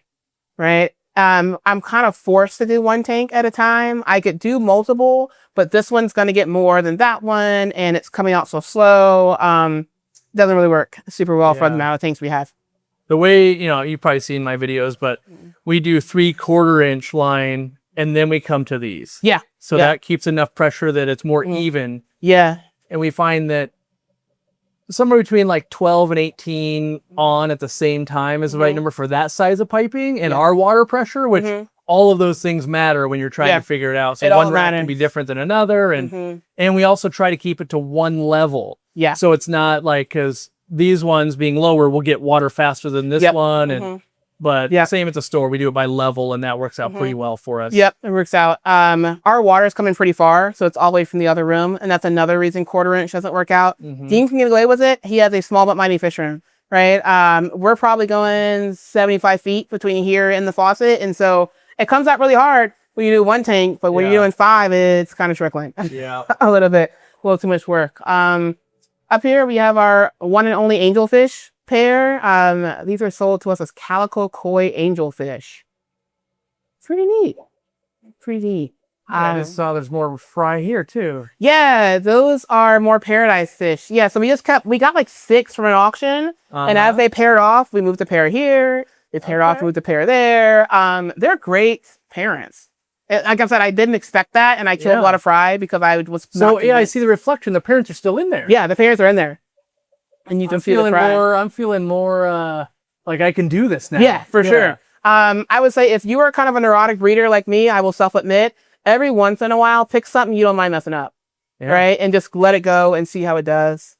right? I'm kind of forced to do one tank at a time. I could do multiple, but this one's going to get more than that one, and it's coming out so slow. Doesn't really work super well for the amount of tanks we have. The way, you know, you've probably seen my videos, but we do 3/4-inch line, and then we come to these. Yeah. So that keeps enough pressure that it's more even. Yeah. And we find that somewhere between like 12 and 18 on at the same time is the right number for that size of piping and our water pressure, which all of those things matter when you're trying to figure it out. So one rack can be different than another. And we also try to keep it to one level. Yeah. So it's not like, because these ones being lower will get water faster than this one. And but same at the store, we do it by level, and that works out pretty well for us. Yep, it works out. Our water's coming pretty far, so it's all the way from the other room, and that's another reason 1/4-inch doesn't work out. Dean can get away with it. He has a small but mighty fish room, right? We're probably going 75 feet between here and the faucet, and so it comes out really hard when you do one tank, but when you're doing 5, it's kind of trickling. Yeah. A little too much work. Up here, we have our one and only angelfish pair. These are sold to us as Calico koi angelfish. Pretty neat. Pretty neat. I just saw there's more fry here too. Yeah, those are more paradise fish. Yeah, so we got like 6 from an auction, and as they paired off, we moved the pair here. They paired off, moved the pair there. They're great parents. Like I said, I didn't expect that, and I killed a lot of fry because I was. So I see the reflection. The parents are still in there. Yeah, the parents are in there, and you can feel the fry. I'm feeling more like I can do this now. Yeah, for sure. I would say if you are kind of a neurotic breeder like me, I will self-admit, every once in a while, pick something you don't mind messing up, right, and just let it go and see how it does.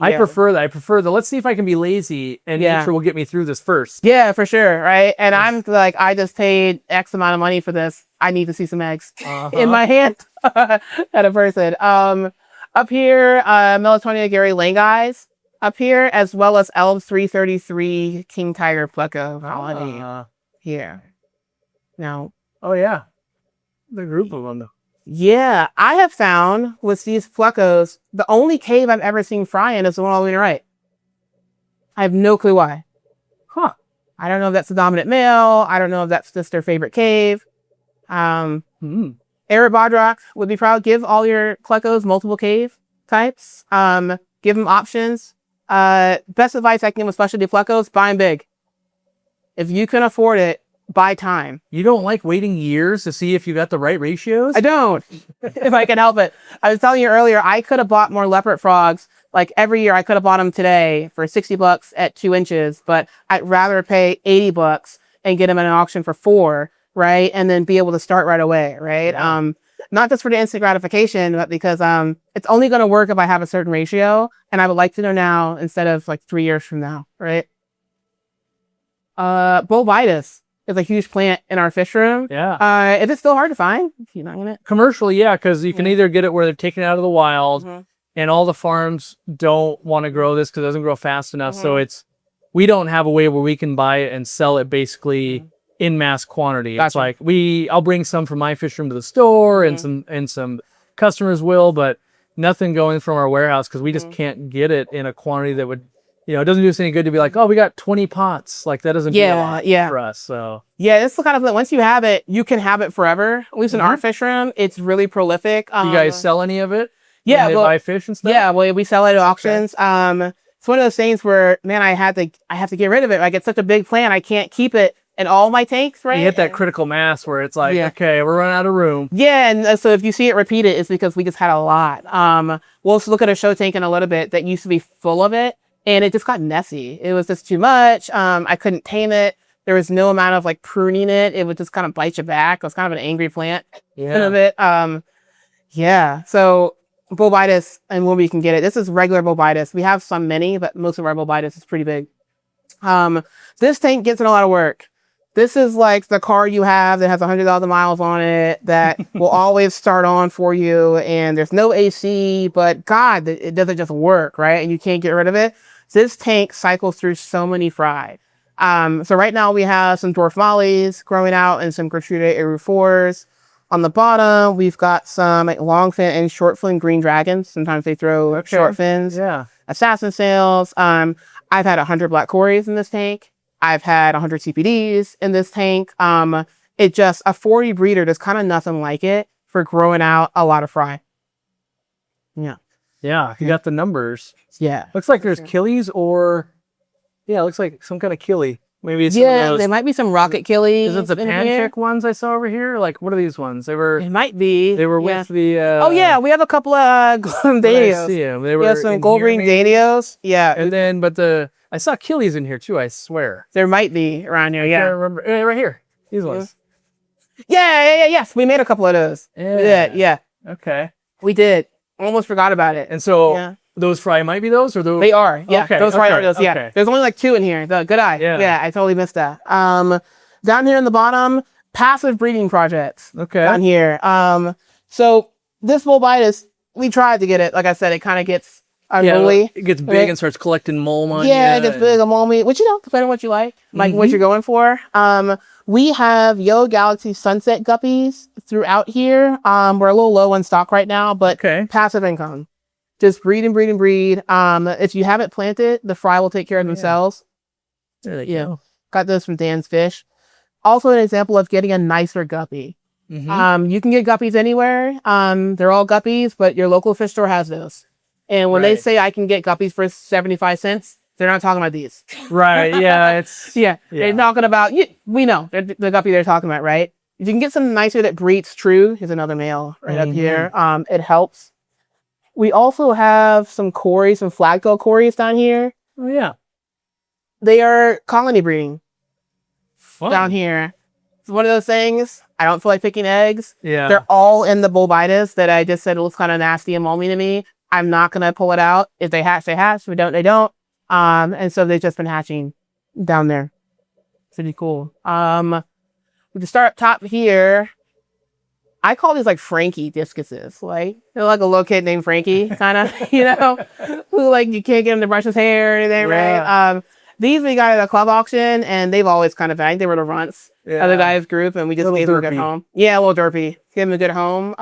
I prefer that. I prefer the let's see if I can be lazy and nature will get me through this first. Yeah, for sure, right? And I'm like, I just paid X amount of money for this. I need to see some eggs in my hand at a person. Up here, Melatonia Gary Lang eyes up here, as well as Elves 333 King Tiger Pleco colony here. Now, the group of them though. Yeah, I have found with these Plecos, the only cave I've ever seen fry in is the one all the way to the right. I have no clue why. I don't know if that's the dominant male. I don't know if that's just their favorite cave. Eric Bodrock would be proud. Give all your Plecos multiple cave types. Give them options. Best advice I can give with specialty Plecos, buy them big. If you can afford it, buy time. You don't like waiting years to see if you got the right ratios? I don't, if I can help it. I was telling you earlier, I could have bought more leopard frogs. Like every year, I could have bought them today for $60 at 2 inches, but I'd rather pay $80 and get them at an auction for 4, right? And then be able to start right away, right? Yeah. Not just for the instant gratification, but because it's only going to work if I have a certain ratio, and I would like to know now instead of like 3 years from now, right? Bolbitis is a huge plant in our fish room. Yeah. Is it still hard to find? You're not gonna... Commercially, yeah, because you can either get it where they're taken out of the wild, and all the farms don't want to grow this because it doesn't grow fast enough. So we don't have a way where we can buy it and sell it basically in mass quantity. Gotcha. It's like I'll bring some from my fish room to the store, and some customers will, but nothing going from our warehouse because we just can't get it in a quantity that would. You know, it doesn't do us any good to be like, oh, we got 20 pots. Like, that doesn't do a lot for us, so. Yeah, it's the kind of thing, once you have it, you can have it forever. At least in our fish room, it's really prolific. Do you guys sell any of it? Yeah, they buy fish and stuff. Yeah, well, we sell it at auctions. It's one of those things where, man, I have to get rid of it. Like, it's such a big plant, I can't keep it in all my tanks, right? You hit that critical mass where it's like, okay, we're running out of room. Yeah, and so if you see it repeated, it's because we just had a lot. We'll look at a show tank in a little bit that used to be full of it, and it just got messy. It was just too much. I couldn't tame it. There was no amount of like pruning it. It would just kind of bite you back. It was kind of an angry plant. Yeah. A bit. Yeah. So Bolbitis, and when we can get it, this is regular Bolbitis. We have some mini, but most of our Bolbitis is pretty big. This tank gets in a lot of work. This is like the car you have that has 100,000 miles on it that will always start on for you, and there's no AC, but God, it doesn't just work, right? And you can't get rid of it. This tank cycles through so many fry. So right now we have some dwarf mollies growing out and some Gertruda Eru4s. On the bottom, we've got some like long fin and short fin green dragons. Sometimes they throw short fins. Yeah. Assassin sails. I've had 100 black cories in this tank. I've had 100 CPDs in this tank. It just, a 40 breeder, there's kind of nothing like it for growing out a lot of fry. Yeah. Yeah, you got the numbers. Yeah. Looks like there's killies or, yeah, it looks like some kind of killie. Maybe it's there might be some rocket killies. Is it the pan check ones I saw over here? Like, what are these ones? They were. It might be. They were with the. Oh yeah, we have a couple of Danios. I see them. They were some gold green Danios. Yeah. And then, but I saw killies in here too. I swear. There might be around here. Yeah. I remember right here. These ones. Yeah. Yes, we made a couple of those. Yeah. We did. Yeah. Okay. We did. Almost forgot about it. And so. Those fry might be those, or those? They are, yeah. Okay, those fry are those, yeah. There's only like 2 in here. The good eye. Yeah, I totally missed that. Down here in the bottom, passive breeding projects. Okay. Down here. So this Bolbitis, we tried to get it. Like I said, it kind of gets unruly. It gets big and starts collecting mold on it gets big and moldy, which, depending on what you like what you're going for. We have Yellow Galaxy Sunset Guppies throughout here. We're a little low on stock right now, but passive income. Just breed and breed and breed. If you have it planted, the fry will take care of themselves. There they go. Got those from Dan's Fish. Also an example of getting a nicer guppy. You can get guppies anywhere. They're all guppies, but your local fish store has those. And when they say I can get guppies for 75 cents, they're not talking about these. Right, yeah. They're talking about, we know, the guppy they're talking about, right? If you can get some nicer that breeds true, here's another male right up here. It helps. We also have some cories, some flagtail cories down here. Oh, yeah. They are colony breeding. Fun. Down here. It's one of those things. I don't feel like picking eggs. Yeah. They're all in the Bolbitis that I just said it looks kind of nasty and moldy to me. I'm not going to pull it out. If they hatch, they hatch. If they don't, they don't. And so they've just been hatching down there. Pretty cool. We can start up top here. I call these like Frankie discuses. Like, they're like a little kid named Frankie, kind of, who like you can't get him to brush his hair or anything, right? These we got at a club auction, and they've always kind of banged. They were the runts of the guys group, and we just gave them a good home. Yeah, a little derpy. Give them a good home.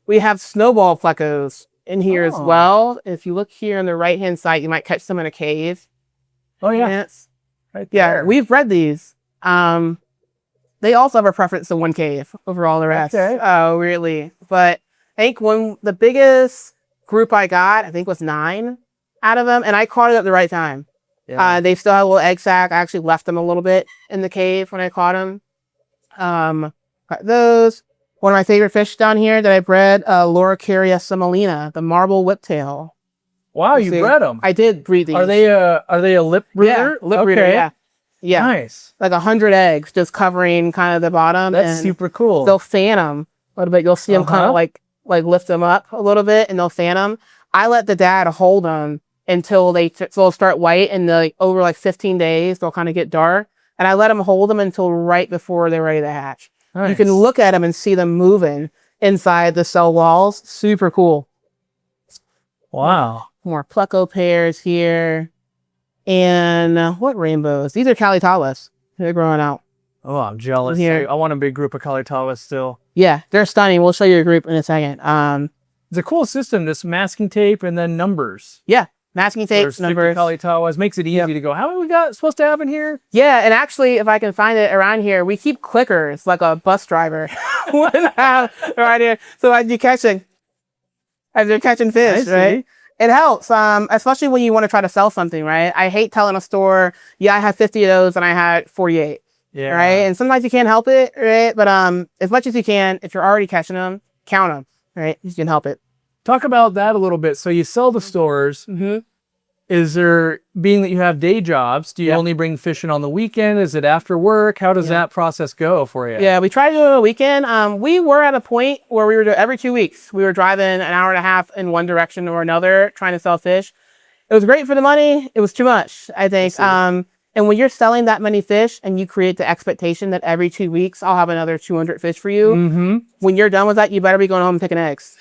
We have snowball Plecos in here as well. If you look here on the right-hand side, you might catch some in a cave. Oh, yeah. Right there. Yeah, we've bred these. They also have a preference to one cave over all the rest. Oh, really? But I think the biggest group I got, I think was 9 out of them, and I caught it at the right time. Yeah. They still had a little egg sac. I actually left them a little bit in the cave when I caught them. Got those. One of my favorite fish down here that I bred, Loricaria semolina, the marble whiptail. Wow, you bred them. I did breed these. Are they a lip breeder? Yeah, lip breeder, yeah. Yeah. Nice. Like 100 eggs just covering kind of the bottom. That's super cool. They'll fan them a little bit. You'll see them kind of like lift them up a little bit, and they'll fan them. I let the dad hold them until they'll start white, and over like 15 days, they'll kind of get dark. And I let them hold them until right before they're ready to hatch. Nice. You can look at them and see them moving inside the cell walls. Super cool. Wow. More Pleco pairs here. And what rainbows? These are Calitawas. They're growing out. Oh, I'm jealous. Here. I want a big group of Calitawas still. Yeah, they're stunning. We'll show you a group in a second. It's a cool system, this masking tape and then numbers. Yeah, masking tape, numbers. Calitawas makes it easy to go, how many we got supposed to have in here? Yeah, and actually, if I can find it around here, we keep clickers like a bus driver. Right here. So as you catch it, as you're catching fish, right? It helps, especially when you want to try to sell something, right? I hate telling a store, yeah, I have 50 of those and I had 48, right? And sometimes you can't help it, right? But as much as you can, if you're already catching them, count them, right? You can help it. Talk about that a little bit. So you sell to stores. Is there, being that you have day jobs, do you only bring fish in on the weekend? Is it after work? How does that process go for you? Yeah, we try to do it on the weekend. We were at a point where we were doing every 2 weeks. We were driving an hour and a half in one direction or another trying to sell fish. It was great for the money. It was too much, I think. And when you're selling that many fish and you create the expectation that every 2 weeks I'll have another 200 fish for you, when you're done with that, you better be going home and picking eggs.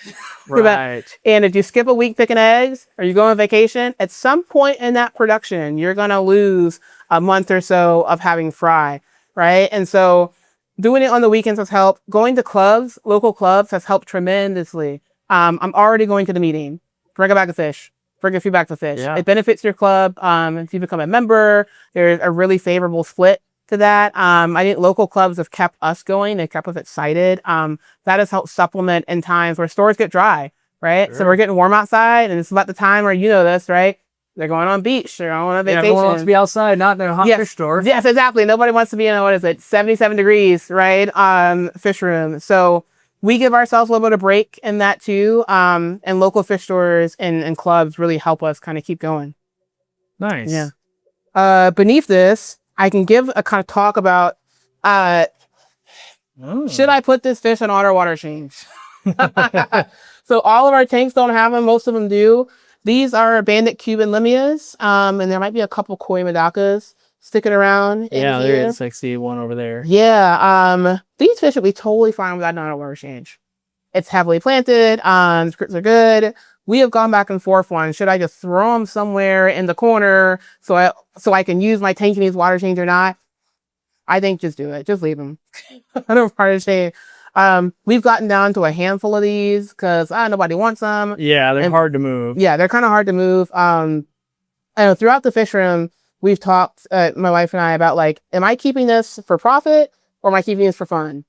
Right. And if you skip a week picking eggs or you go on vacation, at some point in that production, you're going to lose a month or so of having fry, right? And so doing it on the weekends has helped. Going to clubs, local clubs, has helped tremendously. I'm already going to the meeting. Bring a bag of fish. Bring a few bags of fish. It benefits your club. If you become a member, there's a really favorable split to that. I think local clubs have kept us going. They kept us excited. That has helped supplement in times where stores get dry, right? So we're getting warm outside, and it's about the time where, you know this, right? They're going on beach. They're going on vacation. Everyone wants to be outside, not in a hot fish store. Yes, exactly. Nobody wants to be in 77 degrees, right? Fish room. So we give ourselves a little bit of break in that too. And local fish stores and clubs really help us kind of keep going. Nice. Yeah. Beneath this, I can give a kind of talk about, should I put this fish on auto water change? So all of our tanks don't have them. Most of them do. These are banded Cuban limias. And there might be a couple koi medacas sticking around. Yeah, there is. I see one over there. Yeah. These fish would be totally fine without an auto water change. It's heavily planted. The scripts are good. We have gone back and forth on, should I just throw them somewhere in the corner so I can use my tank and use water change or not? I think just do it. Just leave them. I don't want to we've gotten down to a handful of these because nobody wants them. Yeah, they're hard to move. Yeah, they're kind of hard to move. I know throughout the fish room, we've talked, my wife and I, about like, am I keeping this for profit or am I keeping this for fun?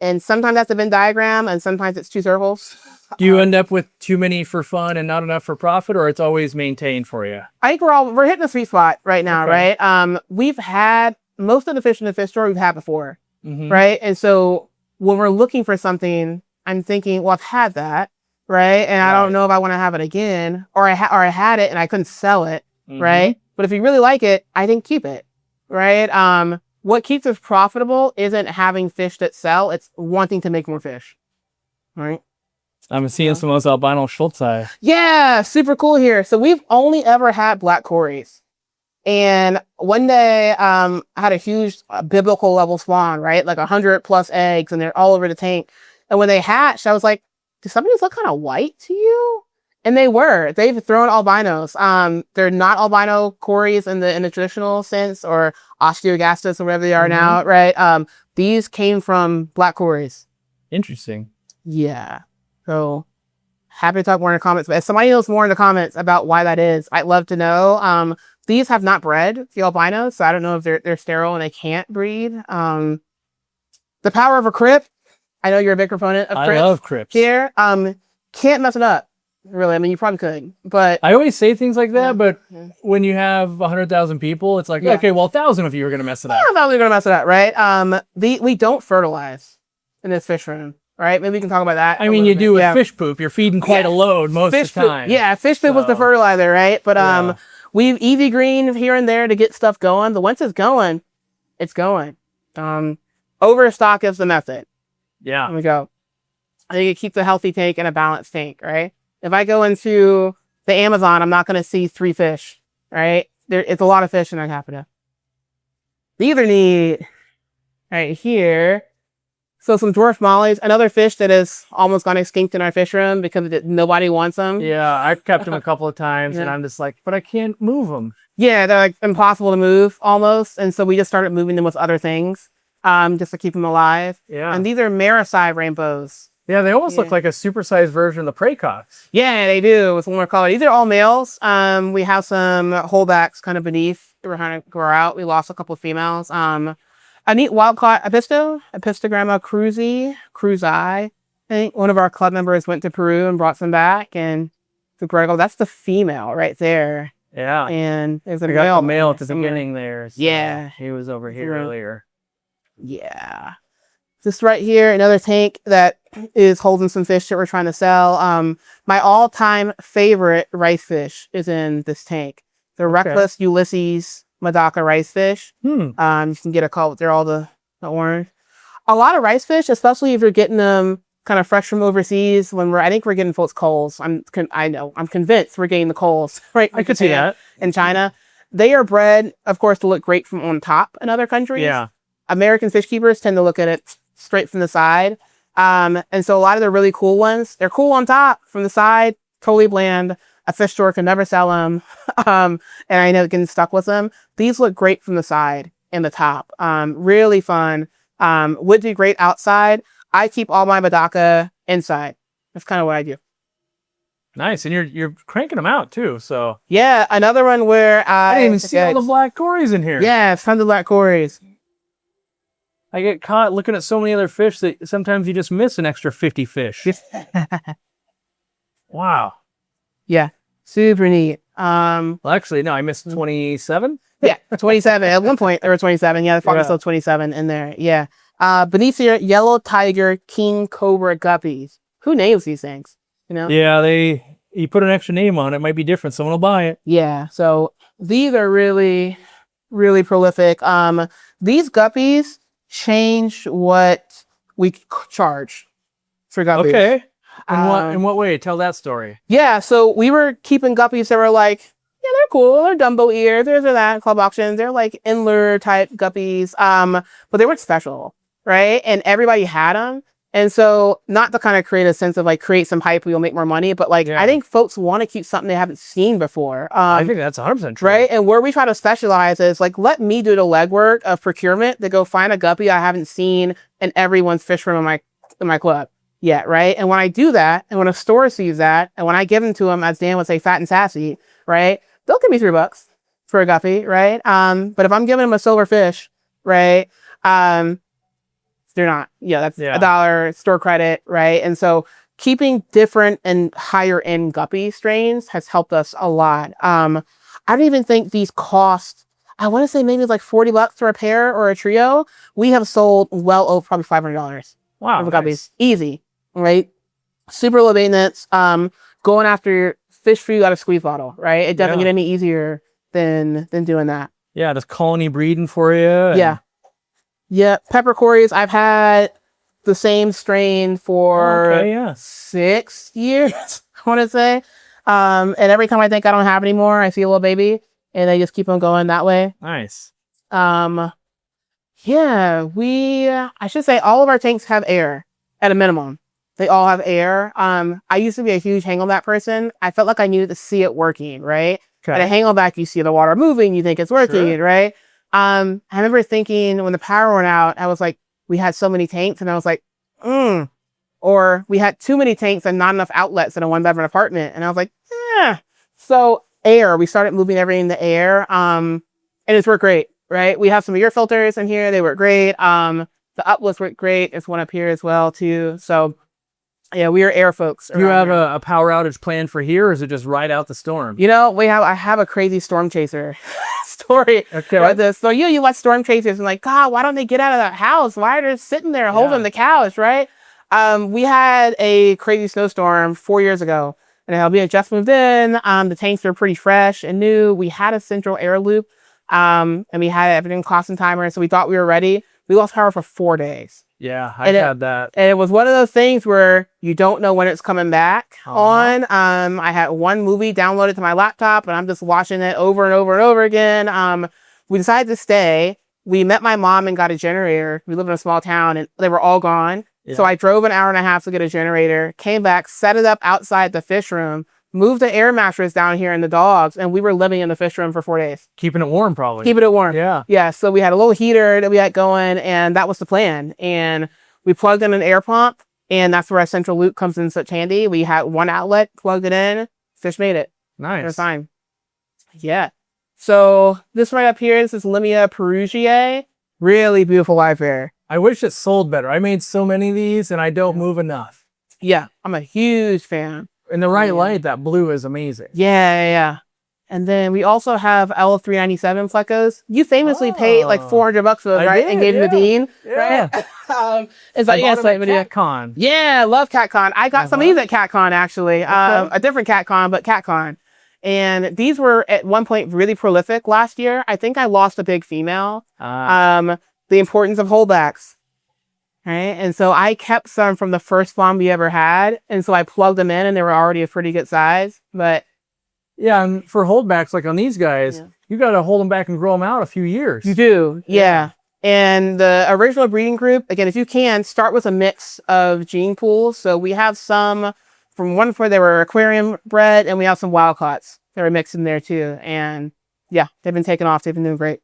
And sometimes that's a Venn diagram and sometimes it's two circles. Do you end up with too many for fun and not enough for profit, or it's always maintained for you? I think we're hitting a sweet spot right now, right? We've had most of the fish in the fish store we've had before, right? And so when we're looking for something, I'm thinking, well, I've had that, right? And I don't know if I want to have it again, or I had it and I couldn't sell it, right? But if you really like it, I think keep it, right? What keeps us profitable isn't having fish that sell, it's wanting to make more fish, right? I'm seeing some of those albino schultzi. Yeah, super cool here. So we've only ever had black cories. And one day, I had a huge biblical level spawn, right? Like 100+ eggs, and they're all over the tank. And when they hatched, I was like, do some of these look kind of white to you? And they were. They've thrown albinos. They're not albino cories in the traditional sense, or osteogastus or whatever they are now, right? These came from black cories. Interesting. Yeah. So happy to talk more in the comments. But if somebody knows more in the comments about why that is, I'd love to know. These have not bred the albinos, so I don't know if they're sterile and they can't breed. The power of a crypt. I know you're a big proponent of crypts. I love crypts. Here, can't mess it up. Really, I mean, you probably could, but I always say things like that. But when you have 100,000 people, it's like, okay, well, 1,000 of you are going to mess it up. 1,000 are going to mess it up, right? We don't fertilize in this fish room. Right? Maybe we can talk about that. I mean, you do with fish poop. You're feeding quite a load most of the time. Yeah, fish poop was the fertilizer, right? But we've EV green here and there to get stuff going. But once it's going, it's going. Overstock is the method. Yeah. There we go. I think it keeps a healthy tank and a balanced tank, right? If I go into the Amazon, I'm not going to see 3 fish, right? It's a lot of fish in that capita. These are neat. Right here. So some dwarf mollies, another fish that has almost gone extinct in our fish room because nobody wants them. Yeah, I've kept them a couple of times and I'm just like, but I can't move them. Yeah, they're like impossible to move almost. And so we just started moving them with other things just to keep them alive. Yeah. And these are Maricide rainbows. Yeah, they almost look like a supersized version of the Plecos. Yeah, they do, with one more color. These are all males. We have some holdbacks kind of beneath. We're trying to grow out. We lost a couple of females. A neat wild caught Epistogramma cruzi, I think one of our club members went to Peru and brought some back, and the Grego, that's the female right there. Yeah. And there's a male at the beginning there. So yeah. He was over here earlier. Yeah. This right here, another tank that is holding some fish that we're trying to sell. My all-time favorite rice fish is in this tank. The Reckless Ulysses Madaka rice fish. You can get a call. They're all the orange. A lot of rice fish, especially if you're getting them kind of fresh from overseas. I think we're getting folks coals. I'm convinced we're getting the coals. Right? I could see that in China. They are bred, of course, to look great from on top in other countries. Yeah. American fish keepers tend to look at it straight from the side. And so a lot of the really cool ones, they're cool on top, from the side, totally bland. A fish store can never sell them. And I know getting stuck with them. These look great from the side and the top. Really fun. Would do great outside. I keep all my Madaka inside. That's kind of what I do. Nice. And you're cranking them out too. So yeah, another one where I didn't even see all the black cories in here. Yeah, it's tons of black cories. I get caught looking at so many other fish that sometimes you just miss an extra 50 fish. Wow. Yeah, super neat. Well, actually, no, I missed 27. Yeah, 27. At one point, there were 27. Yeah, the still 27 in there. Yeah. Beneath here, yellow tiger, king cobra guppies. Who names these things? You know? Yeah, you put an extra name on it, might be different. Someone will buy it. Yeah. So these are really, really prolific. These guppies change what we charge for guppies. Okay. In what way? Tell that story. Yeah, so we were keeping guppies that were like, yeah, they're cool. They're Dumbo ears. There's that club auctions. They're like in-lure type guppies. But they weren't special, right? And everybody had them. And so not to kind of create a sense of like create some hype, we'll make more money, but like I think folks want to keep something they haven't seen before. I think that's 100% true. Right? And where we try to specialize is like, let me do the legwork of procurement to go find a guppy I haven't seen in everyone's fish room in my club yet, right? And when I do that, and when a store sees that, and when I give them to them, as Dan would say, fat and sassy, right? They'll give me $3 for a guppy, right? But if I'm giving them a silver fish, right? They're not. Yeah, that's $1 store credit, right? And so keeping different and higher end guppy strains has helped us a lot. I don't even think these cost, I want to say maybe like $40 for a pair or a trio. We have sold well over probably $500. Wow. For guppies. Easy, right? Super low maintenance. Going after fish food out of squeeze bottle, right? It doesn't get any easier than doing that. Yeah, just colony breeding for you. Yeah. Yeah, pepper cories. I've had the same strain for 6 years, I want to say. And every time I think I don't have any more, I see a little baby, and they just keep on going that way. Nice. Yeah, I should say all of our tanks have air at a minimum. They all have air. I used to be a huge hangleback person. I felt like I needed to see it working, right? At a hangleback, you see the water moving, you think it's working, right? I remember thinking when the power went out, I was like, we had so many tanks, and I was like, or we had too many tanks and not enough outlets in a 1-bedroom apartment. And I was like, So air, we started moving everything in the air. And it's worked great, right? We have some air filters in here. They work great. The uplifts work great. There's one up here as well too. So yeah, we are air folks. You have a power outage planned for here, or is it just ride out the storm? You know, I have a crazy storm chaser story. Okay. Right? So you watch storm chasers and like, God, why don't they get out of that house? Why are they sitting there holding the couch, right? We had a crazy snowstorm 4 years ago, and we had just moved in. The tanks were pretty fresh and new. We had a central air loop, and we had everything clocked and timer, so we thought we were ready. We lost power for 4 days. Yeah, I had that. And it was one of those things where you don't know when it's coming back on. I had one movie downloaded to my laptop, and I'm just watching it over and over and over again. We decided to stay. We met my mom and got a generator. We live in a small town, and they were all gone. Yeah. So I drove an hour and a half to get a generator, came back, set it up outside the fish room, moved the air mattress down here in the dogs, and we were living in the fish room for 4 days. Keeping it warm, probably. Keeping it warm. Yeah. Yeah, so we had a little heater that we had going, and that was the plan. And we plugged in an air pump, and that's where our central loop comes in such handy. We had one outlet, plugged it in, fish made it. Nice. It was fine. Yeah. So this right up here, this is Limia perugiae. Really beautiful live air. I wish it sold better. I made so many of these, and I don't move enough. Yeah, I'm a huge fan. In the right light, that blue is amazing. Yeah. And then we also have L397 Plecos. You famously paid like $400 for those, right? And gave him a bean, right? It's like, I bought them at CatCon. Yeah, I love CatCon. I got some of these at CatCon, actually. A different CatCon, but CatCon. And these were at one point really prolific last year. I think I lost a big female. The importance of holdbacks. Right. And so I kept some from the first spawn we ever had. And so I plugged them in and they were already a pretty good size. But yeah, and for holdbacks, like on these guys, you got to hold them back and grow them out a few years. You do. Yeah. And the original breeding group, again, if you can, start with a mix of gene pools. So we have some from one before they were aquarium bred, and we have some wild caughts that were mixed in there too. And yeah, they've been taking off. They've been doing great.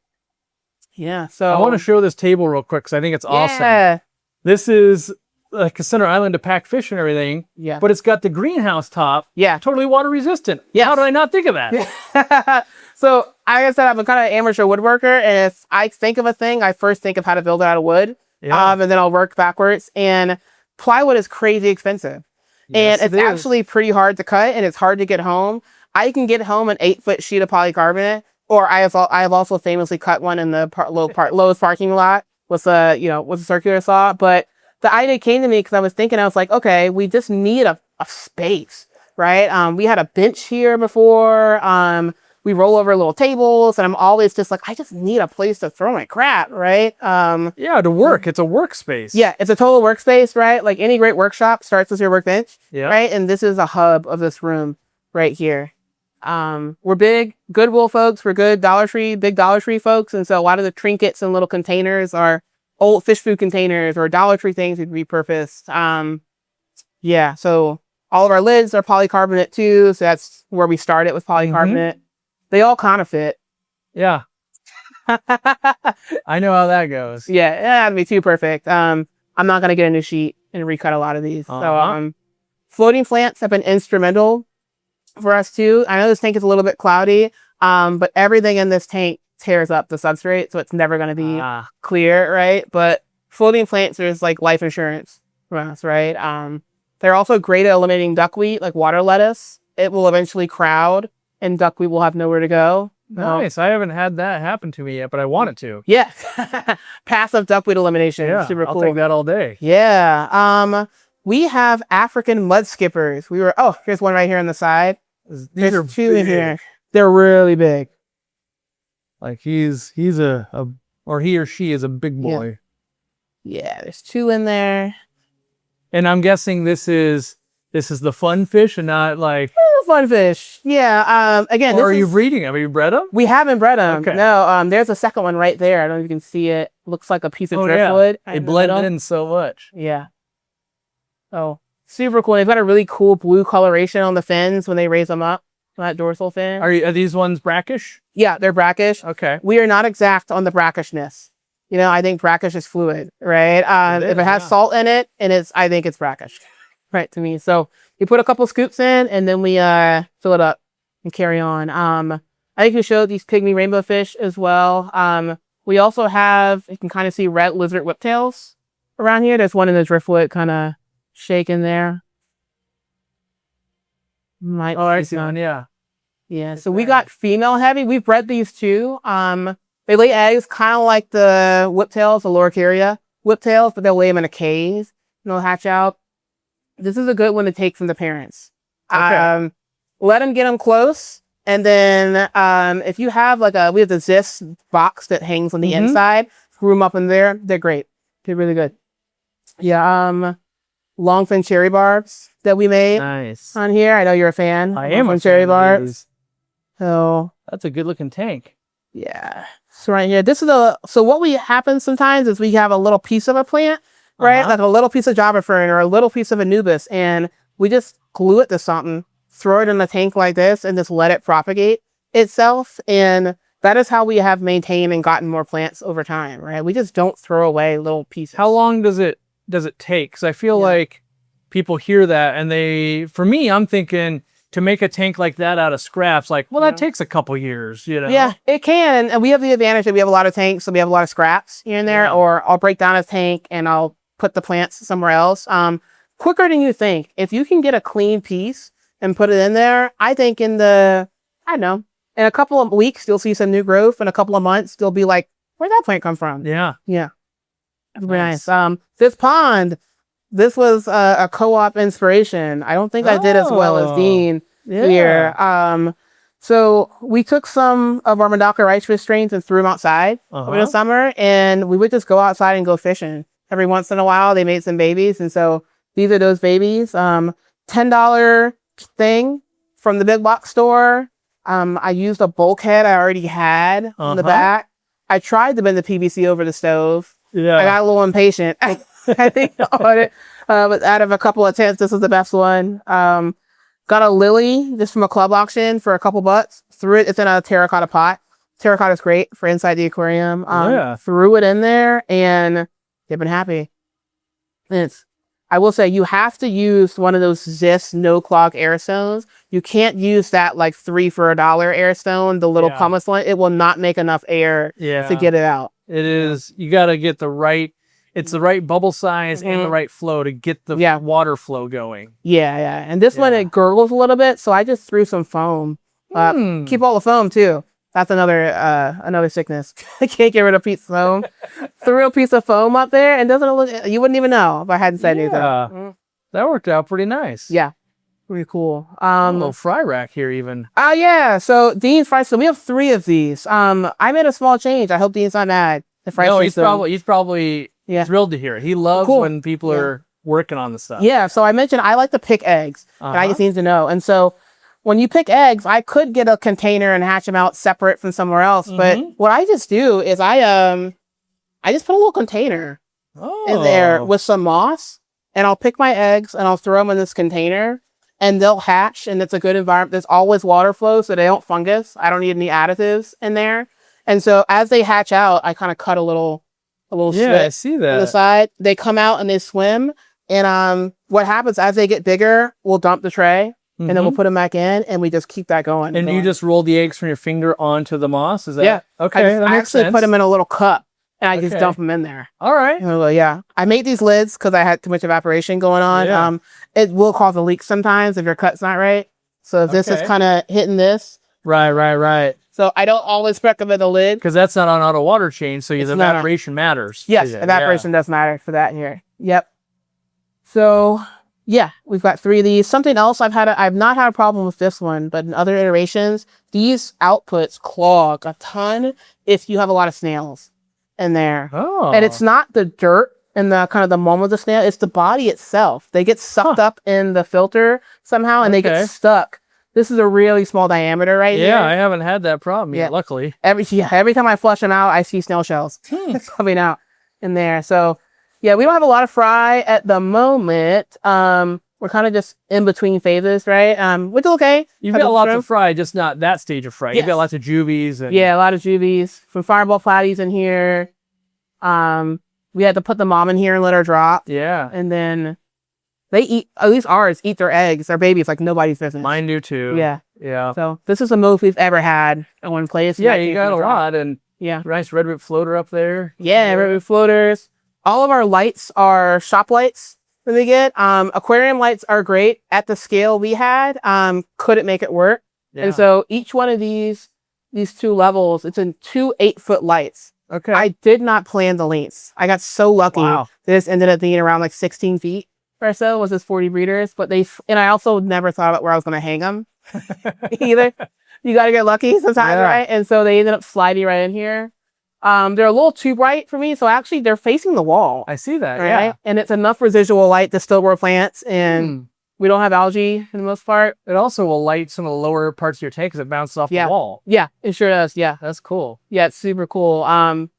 Yeah. So I want to show this table real quick because I think it's awesome. This is like a center island to pack fish and everything. Yeah. But it's got the greenhouse top. Yeah. Totally water resistant. Yeah. How did I not think of that? So, like I said, I'm a kind of amateur woodworker. And if I think of a thing, I first think of how to build it out of wood. Yeah. And then I'll work backwards. And plywood is crazy expensive. Yes, and it's actually pretty hard to cut and it's hard to get home. I can get home an 8-foot sheet of polycarbonate. Or I have also famously cut one in the Lowe's parking lot with a circular saw. But the idea came to me because I was like, okay, we just need a space, right? We had a bench here before. We roll over little tables, and I'm always just like, I just need a place to throw my crap, right? Yeah, to work. It's a workspace. Yeah, it's a total workspace, right? Like any great workshop starts with your workbench, right? And this is a hub of this room right here. We're big Goodwill folks. We're good big Dollar Tree folks. And so a lot of the trinkets and little containers are old fish food containers or Dollar Tree things we've repurposed. Yeah. So all of our lids are polycarbonate too. So that's where we started with polycarbonate. They all kind of fit. Yeah. I know how that goes. Yeah. It had to be too perfect. I'm not going to get a new sheet and recut a lot of these. So, floating plants have been instrumental for us too. I know this tank is a little bit cloudy, but everything in this tank tears up the substrate, so it's never going to be clear, right? But floating plants is like life insurance for us, right? They're also great at eliminating duckweed, like water lettuce. It will eventually crowd, and duckweed will have nowhere to go. Nice. I haven't had that happen to me yet, but I want it to. Yeah. Passive duckweed elimination. Yeah, super cool. I'll take that all day. Yeah. We have African mud skippers. Here's one right here on the side. These are two in here. They're really big. Like he's he or she is a big boy. Yeah, there's two in there. And I'm guessing this is the fun fish and not like fun fish. Yeah. Again, or are you breeding them? Have you bred them? We haven't bred them. Okay. No. There's a second one right there. I don't know if you can see it. Looks like a piece of driftwood. They blend in so much. Yeah. Oh, super cool. They've got a really cool blue coloration on the fins when they raise them up. That dorsal fin. Are these ones brackish? Yeah, they're brackish. Okay. We are not exact on the brackishness. I think brackish is fluid, right? If it has salt in it, I think it's brackish, right, to me. So you put a couple scoops in, and then we fill it up and carry on. I think we showed these pygmy rainbowfish as well. We also have, you can kind of see red lizard whiptails around here. There's one in the driftwood kind of shaking there. I see one, yeah. Yeah, so we got female heavy. We've bred these too. They lay eggs kind of like the whiptails, the Loricaria whiptails, but they'll lay them in a cave and they'll hatch out. This is a good one to take from the parents. Okay. Let them get them close. And then if you have we have the Zis box that hangs on the inside, screw them up in there. They're great. They're really good. Yeah. Longfin cherry barbs that we made on here. I know you're a fan. I am a fan cherry barbs. So that's a good looking tank. Yeah. So right here, so what happens sometimes is we have a little piece of a plant, right? Like a little piece of Java fern or a little piece of Anubis, and we just glue it to something, throw it in a tank like this, and just let it propagate itself. And that is how we have maintained and gotten more plants over time, right? We just don't throw away little pieces. How long does it take? Because I feel like people hear that and for me, I'm thinking to make a tank like that out of scraps, that takes a couple years, Yeah, it can. And we have the advantage that we have a lot of tanks, so we have a lot of scraps here and there, or I'll break down a tank and I'll put the plants somewhere else. quicker than you think. If you can get a clean piece and put it in there, I think in the, I don't know, in a couple of weeks, you'll see some new growth. In a couple of months, they'll be like, where'd that plant come from? Yeah. Yeah. Very nice. This pond, this was a co-op inspiration. I don't think I did as well as Dean here. So we took some of our Medaka rice fish strains and threw them outside over the summer, and we would just go outside and go fishing. Every once in a while, they made some babies, and so these are those babies. $10 thing from the big box store. I used a bulkhead I already had on the back. I tried to bend the PVC over the stove. Yeah, I got a little impatient. I think on it, but out of a couple of attempts, this was the best one. Got a lily just from a club auction for a couple bucks. Threw it. It's in a terracotta pot. Terracotta is great for inside the aquarium. Threw it in there, and they've been happy. And I will say, you have to use one of those Zis no clog air stones. You can't use that like 3 for $1 air stone, the little pumice one. It will not make enough air to get it out. It is. You got to get the right. It's the right bubble size and the right flow to get the water flow going. Yeah. And this one, it gurgles a little bit, so I just threw some foam. Keep all the foam too. That's another sickness. I can't get rid of a piece of foam. Threw a piece of foam up there, and doesn't look. You wouldn't even know if I hadn't said anything. That worked out pretty nice. Yeah, pretty cool. A little fry rack here, even. Yeah. So Dean's fry system. We have 3 of these. I made a small change. I hope Dean's not mad. The fry system. He's probably thrilled to hear it. He loves when people are working on the stuff. Yeah. So I mentioned I like to pick eggs, and I just need to know. And so when you pick eggs, I could get a container and hatch them out separate from somewhere else. But what I just do is I just put a little container in there with some moss, and I'll pick my eggs and I'll throw them in this container, and they'll hatch. And it's a good environment. There's always water flow, so they don't fungus. I don't need any additives in there. And so as they hatch out, I kind of cut a little slit I see that on the side. They come out and they swim. And what happens as they get bigger, we'll dump the tray. And then we'll put them back in, and we just keep that going. And you just roll the eggs from your finger onto the moss? Is that okay? I actually put them in a little cup, and I just dump them in there. All right. I made these lids because I had too much evaporation going on. It will cause a leak sometimes if your cut's not right. So if this is kind of hitting this. Right. So I don't always recommend a lid. Because that's not on auto water change, so the evaporation matters. Yes, evaporation does matter for that here. Yep. So we've got 3 of these. Something else I've not had a problem with this one, but in other iterations, these outputs clog a ton if you have a lot of snails in there. And it's not the dirt and the kind of the moment of the snail, it's the body itself. They get sucked up in the filter somehow, and they get stuck. This is a really small diameter right here. Yeah, I haven't had that problem yet, luckily. Every time I flush them out, I see snail shells coming out in there. So we don't have a lot of fry at the moment. We're kind of just in between phases, right? Which is okay. You've got lots of fry, just not that stage of fry. You've got lots of juvies. And... a lot of juvies. Some fireball flatties in here. We had to put the mom in here and let her drop. Yeah. And then they eat, at least ours, eat their eggs, their babies, like nobody's business. Mine do too. Yeah. So this is the most we've ever had in one place. Yeah, you got a lot. And nice redwood floater up there. Yeah, redwood floaters. All of our lights are shop lights that we get. Aquarium lights are great. At the scale we had, couldn't make it work. And so each one of these 2 levels, it's in 2 8-foot lights. Okay. I did not plan the lengths. I got so lucky. This ended up being around like 16 feet or so was this 40 breeders. But and I also never thought about where I was going to hang them either. You got to get lucky sometimes, right? And so they ended up sliding right in here. They're a little too bright for me, so actually they're facing the wall. I see that, right? And it's enough residual light to still grow plants, and we don't have algae for the most part. It also will light some of the lower parts of your tank because it bounces off the wall. Yeah, it sure does. Yeah, that's cool. Yeah, it's super cool.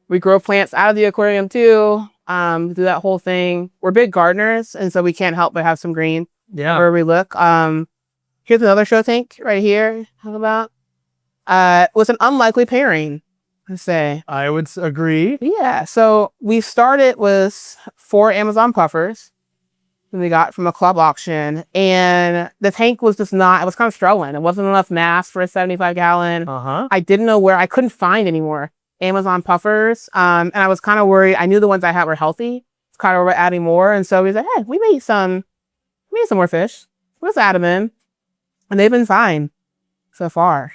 We grow plants out of the aquarium too. Do that whole thing. We're big gardeners, and so we can't help but have some green where we look. Here's another show tank right here. How about? It was an unlikely pairing. Say I would agree. Yeah, so we started with 4 Amazon puffers that we got from a club auction, and the tank was just not, it was kind of struggling. It wasn't enough mass for a 75 gallon. I didn't know where, I couldn't find any more Amazon puffers, and I was kind of worried. I knew the ones I had were healthy, kind of adding more. And so we said, hey, we made some more fish. Let's add them in. And they've been fine so far.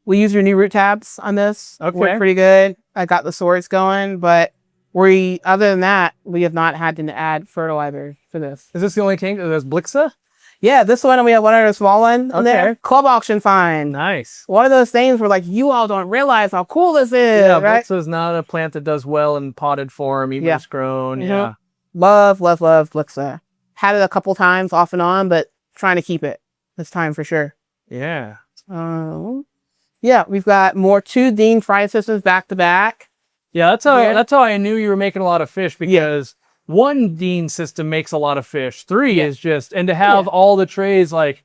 We use your new root tabs on this. Okay. Worked pretty good. I got the swords going, but other than that, we have not had to add fertilizer for this. Is this the only tank? There's Blixa? Yeah, this one, and we have one other small one in there. Club auction find. Nice. One of those things where like you all don't realize how cool this is. Yeah, right? Blixa's not a plant that does well in potted form, even it's grown. Mm-hmm. Yeah. Love Blixa. Had it a couple times off and on, but trying to keep it this time for sure. Yeah. Yeah, we've got more 2 Dean Fry Systems back to back. Yeah, that's how I knew you were making a lot of fish, because 1 Dean system makes a lot of fish. 3 is just, and to have all the trays, like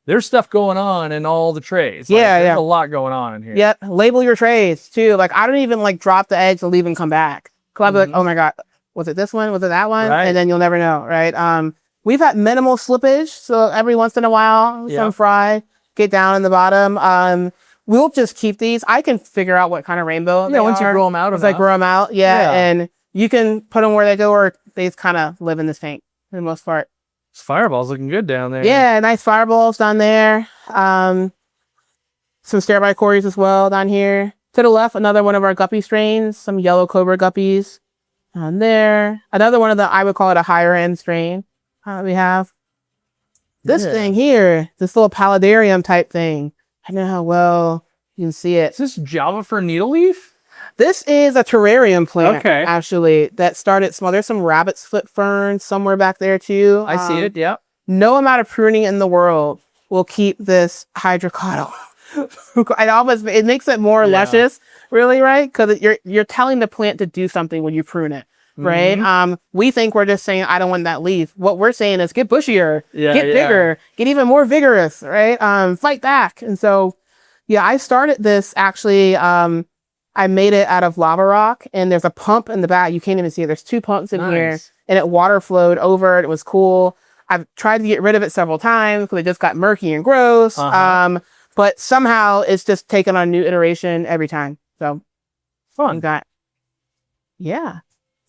there's stuff going on in all the trays. Like, there's a lot going on in here. Yep. Label your trays too. Like I don't even like drop the eggs and leave and come back. Cause I'll be like, oh my God, was it this one? Was it that one? Right. And then you'll never know. Right. We've had minimal slippage. So every once in a while, some fry get down in the bottom. We'll just keep these. I can figure out what kind of rainbow they once are. you grow them out Once I grow them out. Yeah. And you can put them where they go, or they just kind of live in this tank for the most part. This fireball's looking good down there. Yeah, nice fireballs down there. Some stairby cories as well down here. To the left, another one of our guppy strains, some yellow cobra guppies down there. Another one of the, I would call it a higher end strain we have. This thing here, this little paludarium type thing. I don't know how well you can see it. Is this Java for needleleaf? This is a terrarium plant, actually, that started small. There's some rabbit's foot fern somewhere back there, too. I see it, yeah. No amount of pruning in the world will keep this hydrocotyle. It makes it more luscious, really, right? Because you're telling the plant to do something when you prune it, right? We think we're just saying, I don't want that leaf. What we're saying is get bushier, get bigger, get even more vigorous, right? Fight back. And so, yeah, I started this actually, I made it out of lava rock, and there's a pump in the back. You can't even see it. There's 2 pumps in here, and it water flowed over it. It was cool. I've tried to get rid of it several times because it just got murky and gross. But somehow it's just taken on a new iteration every time. So fun.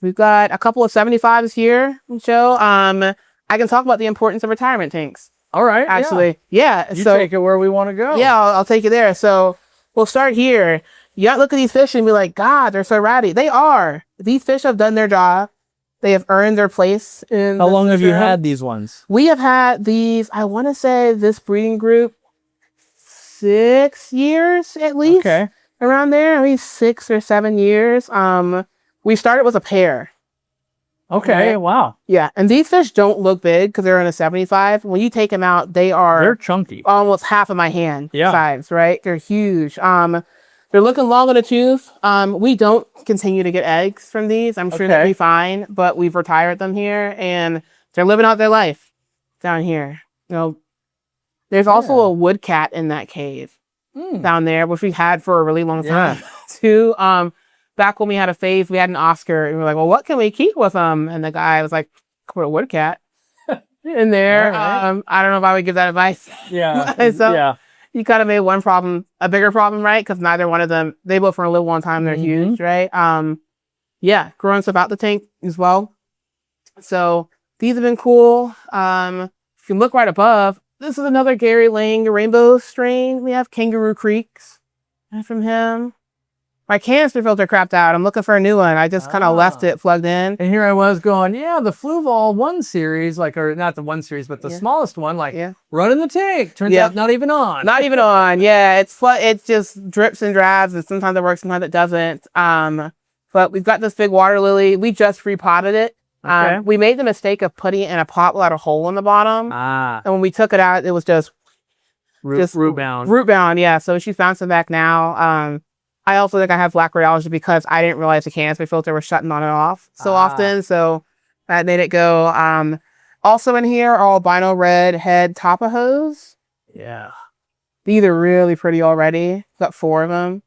We've got a couple of 75s here to show. I can talk about the importance of retirement tanks. All right. Actually, yeah. You take it where we want to go. Yeah, I'll take you there. So we'll start here. You gotta look at these fish and be like, God, they're so ratty. They are. These fish have done their job. They have earned their place in. How long have you had these ones? We have had these, I want to say this breeding group, 6 years at least. Okay. Around there, maybe 6 or 7 years. We started with a pair. Okay, wow. Yeah, and these fish don't look big because they're in a 75. When you take them out, they're chunky. Almost half of my hand size, right? They're huge. They're looking long in the tooth. We don't continue to get eggs from these. I'm sure they'll be fine, but we've retired them here, and they're living out their life down here. You know, there's also a wood cat in that cave down there, which we've had for a really long time too. Back when we had a phase, we had an Oscar, and we were like, well, what can we keep with them? And the guy was like, put a wood cat in there. Right. I don't know if I would give that advice. So you kind of made one problem a bigger problem, right? Because neither one of them, they both for a little long time, they're huge, right? Growing stuff out the tank as well. So these have been cool. If you look right above, this is another Gary Lang rainbow strain. We have Kangaroo Creeks from him. My canister filter crapped out. I'm looking for a new one. I just kind of left it plugged in. And here I was going, the Fluval 1 series, or not the 1 series, but the smallest one, running the tank. Turns out not even on. Not even on. Yeah, it just drips and drabs, and sometimes it works, sometimes it doesn't. But we've got this big water lily. We just repotted it. We made the mistake of putting it in a pot without a hole in the bottom. And when we took it out, it was just root bound. Root bound, yeah. So she's bouncing back now. I also think I have black radiology because I didn't realize the canister filter was shutting on and off so often. So that made it go. Also in here are albino red head Tapajos. Yeah. These are really pretty already. Got 4 of them.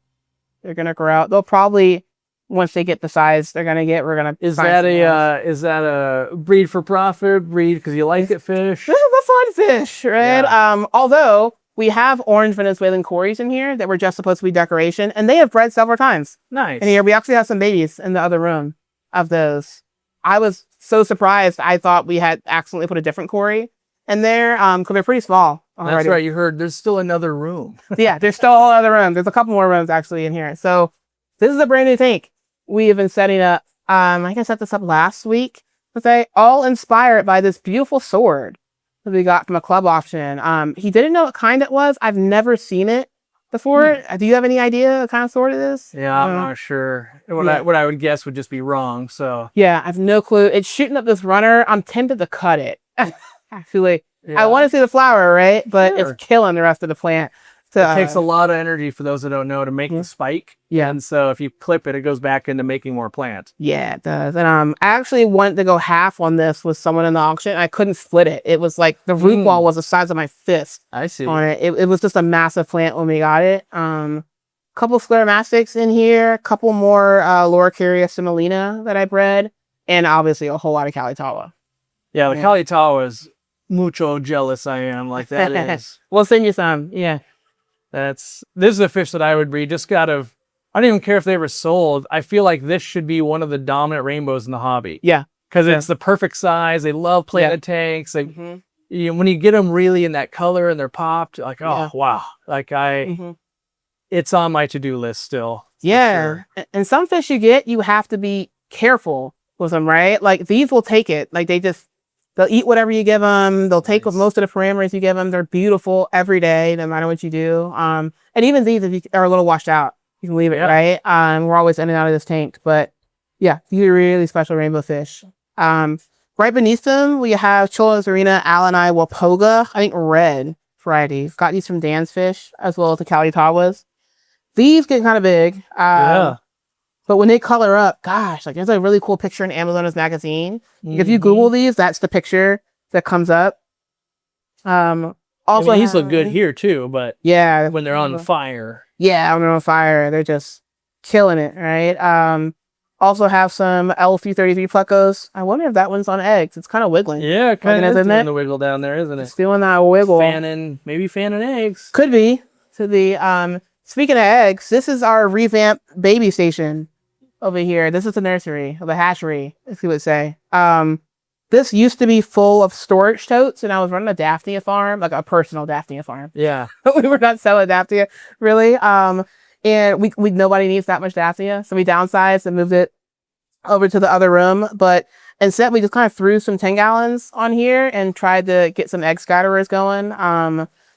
They're going to grow out. They'll probably, once they get the size they're going to get, we're going to... Is that a breed for profit? Breed because you like it fish? This is a fun fish, right? Yeah. Although... we have orange Venezuelan cories in here that were just supposed to be decoration, and they have bred several times. Nice. And here we actually have some babies in the other room of those. I was so surprised. I thought we had accidentally put a different Cory in there because they're pretty small already. That's right. You heard there's still another room. Yeah, there's still all other rooms. There's a couple more rooms actually in here. So this is a brand new tank we have been setting up. I think I set this up last week. Okay, all inspired by this beautiful sword that we got from a club auction. He didn't know what kind it was. I've never seen it before. Do you have any idea what kind of sword it is? Yeah, I'm not sure. What I would guess would just be wrong. So yeah, I have no clue. It's shooting up this runner. I'm tempted to cut it. Actually, I want to see the flower, right? But it's killing the rest of the plant. So, it takes a lot of energy, for those that don't know, to make the spike. Yeah. And so if you clip it, it goes back into making more plants. Yeah, it does. And I actually wanted to go half on this with someone in the auction. I couldn't split it. It was like the root ball was the size of my fist. I see. On it. It was just a massive plant when we got it. Couple scleromastics in here, a couple more Loricarius semolina that I bred, and obviously a whole lot of Calitawa. Yeah, the Calitawa is mucho jealous I am. Like that is. We'll send you some. Yeah. This is a fish that I would breed just out of, I don't even care if they were sold. I feel like this should be one of the dominant rainbows in the hobby. Yeah. Because it's the perfect size. They love planted tanks. Like, you know, when you get them really in that color and they're popped, like, oh, wow. Like it's on my to-do list still. Yeah. Sure. And some fish you have to be careful with them, right? Like these will take it. Like they'll eat whatever you give them. They'll take with most of the parameters you give them. They're beautiful every day, no matter what you do. And even these, if you are a little washed out, you can leave it, right? We're always in and out of this tank. But yeah, these are really special rainbow fish. Right beneath them, we have Cholas Arena, Alanai, Wapoga, I think red varieties. Got these from Dan's Fish, as well as the Calitawas. These get kind of big. But when they color up, gosh, like there's a really cool picture in Amazonas magazine. If you Google these, that's the picture that comes up. Also, I mean, these look good here too, but when they're on fire. Yeah, when they're on fire, they're just killing it, right? Also have some L333 Plecos. I wonder if that one's on eggs. It's kind of wiggling. Yeah, kind of doing the wiggle down there, isn't it? It's doing that wiggle. Maybe fanning eggs. Could be. Speaking of eggs, this is our revamped baby station. Over here, this is the nursery, or the hatchery, as you would say. This used to be full of storage totes, and I was running a Daphnia farm, like a personal Daphnia farm. Yeah. We were not selling Daphnia, really. And we nobody needs that much Daphnia, so we downsized and moved it over to the other room. But instead, we just kind of threw some 10 gallons on here and tried to get some egg scatterers going.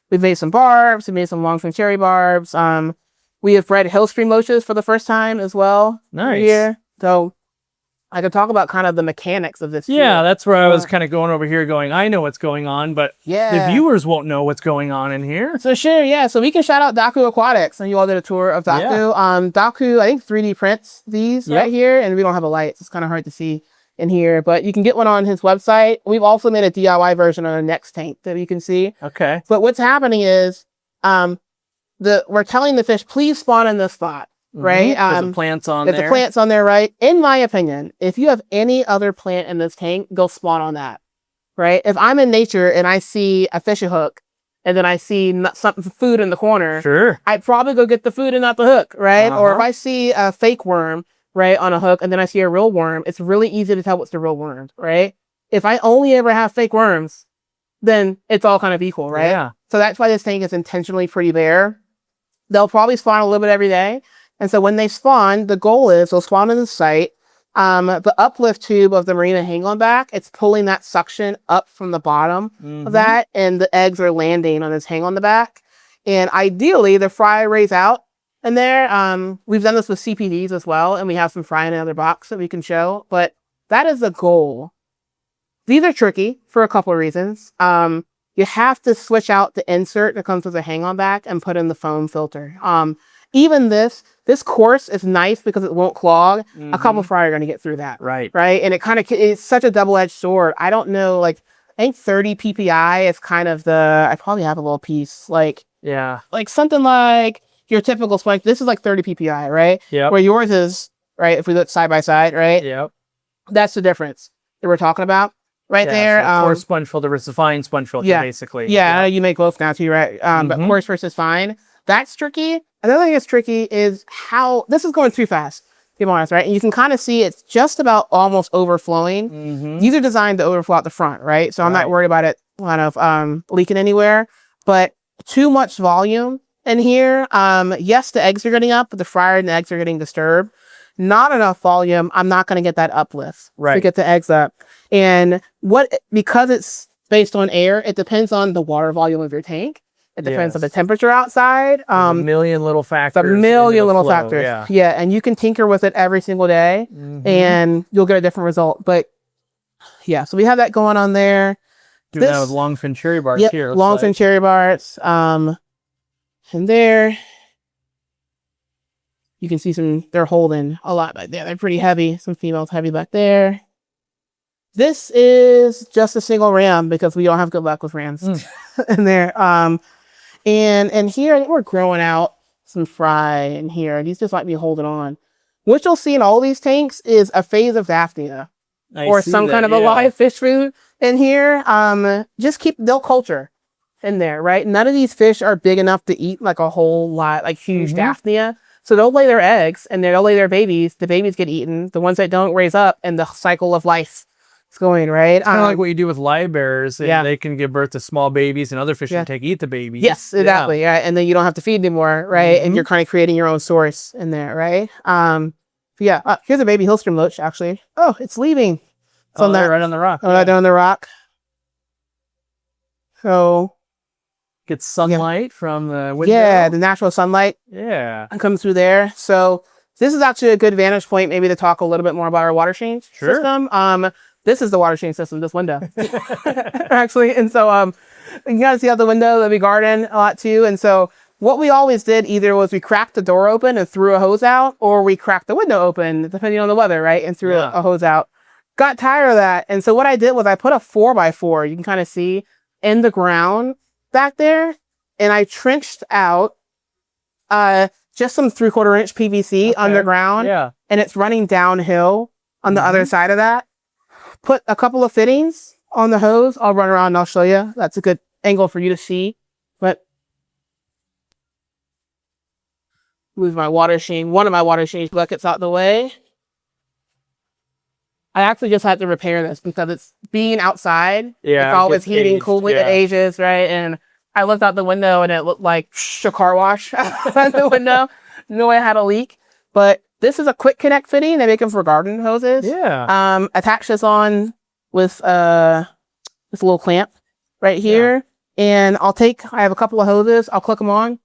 We've made some barbs, we made some long-string cherry barbs. We have bred Hillstream loaches for the first time as well. Nice. Here. So I could talk about kind of the mechanics of this. Yeah, that's where I was kind of going over here going, I know what's going on, but the viewers won't know what's going on in here. So sure, yeah. So we can shout out Daku Aquatics. And you all did a tour of Daku. Yeah. Daku, I think 3D prints these right here, and we don't have a light. So it's kind of hard to see in here, but you can get one on his website. We've also made a DIY version on a next tank that you can see. Okay. But what's happening is, we're telling the fish, please spawn in this spot, right? There's the plants on there. There's the plants on there, right? In my opinion, if you have any other plant in this tank, go spawn on that, right? If I'm in nature and I see a fishing hook and then I see some food in the corner, I'd probably go get the food and not the hook, right? Or if I see a fake worm, right, on a hook and then I see a real worm, it's really easy to tell what's the real worm, right? If I only ever have fake worms, then it's all kind of equal, right? Yeah. So that's why this tank is intentionally pretty bare. They'll probably spawn a little bit every day. And so when they spawn, the goal is they'll spawn in the site. The uplift tube of the marina hang-on back, it's pulling that suction up from the bottom of that, and the eggs are landing on this hang on the back. And ideally, the fry rays out in there. We've done this with CPDs as well, and we have some fry in another box that we can show. But that is the goal. These are tricky for a couple of reasons. You have to switch out the insert that comes with the hang-on back and put in the foam filter. Even this course is nice because it won't clog. A couple fry are going to get through that. Right. And it's such a double-edged sword. I don't know, like, I think 30 PPI is kind of I probably have a little piece. Like something like your typical spike. This is like 30 PPI, right? Yeah. Where yours is, right, if we look side by side, right? Yep. That's the difference that we're talking about. Right there. So coarse sponge filter versus fine sponge filter, basically. Yeah, you make both now too, right? But coarse versus fine. That's tricky. Another thing that's tricky is how this is going too fast. keep them honest, right? And you can kind of see it's just about almost overflowing. These are designed to overflow out the front, right? So I'm not worried about it kind of leaking anywhere, but too much volume in here. Yes, the eggs are getting up, but the fryer and the eggs are getting disturbed. Not enough volume. I'm not going to get that uplift to get the eggs up. And because it's based on air, it depends on the water volume of your tank. It depends on the temperature outside. A million little factors. A million little factors. Yeah. And you can tinker with it every single day and you'll get a different result. But yeah, so we have that going on there. Doing that with longfin cherry bars here. Longfin cherry bars. And there, you can see they're holding a lot back there. They're pretty heavy. Some females heavy back there. This is just a single ram because we don't have good luck with rams in there. And here, I think we're growing out some fry in here. These just might be holding on. What you'll see in all these tanks is a phase of Daphnia or some kind of a live fish food in here. Just they'll culture in there, right? None of these fish are big enough to eat like a whole lot, like huge Daphnia. So they'll lay their eggs and they'll lay their babies. The babies get eaten. The ones that don't raise up and the cycle of life is going, right? It's kind of like what you do with live bears. And they can give birth to small babies and other fish can eat the babies. Yes, exactly. Yeah. And then you don't have to feed anymore, right? And you're kind of creating your own source in there, right? Here's a baby Hillstrom loach, actually. Oh, it's leaving. It's on that, right on the rock. Right on the rock. So gets sunlight from the window. Yeah, the natural sunlight. Yeah. Comes through there. So this is actually a good vantage point maybe to talk a little bit more about our water change system. This is the water change system, this window. Actually. And so you gotta see out the window that we garden a lot too. And so what we always did either was we cracked the door open and threw a hose out, or we cracked the window open, depending on the weather, right? And threw a hose out. Got tired of that. And so what I did was I put a 4x4, you can kind of see, in the ground back there. And I trenched out just some 3/4 inch PVC underground. Yeah. And it's running downhill on the other side of that. Put a couple of fittings on the hose. I'll run around and I'll show you. That's a good angle for you to see. But move my one of my water change buckets out the way. I actually just had to repair this because it's being outside. Yeah. It's always heating, cooling, it ages, right? And I looked out the window and it looked like a car wash out the window. No, I had a leak. But this is a quick connect fitting. They make them for garden hoses. Yeah. Attach this on with this little clamp right here. And I have a couple of hoses. I'll click them on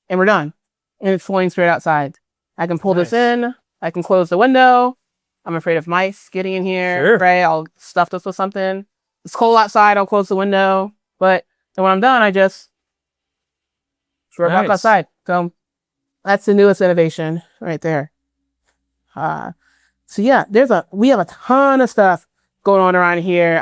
and we're done. And it's flowing straight outside. I can pull this in. I can close the window. I'm afraid of mice getting in here, right? I'll stuff this with something. It's cold outside. I'll close the window. But then when I'm done, I just throw it back outside. So that's the newest innovation right there. So yeah, we have a ton of stuff going on around here.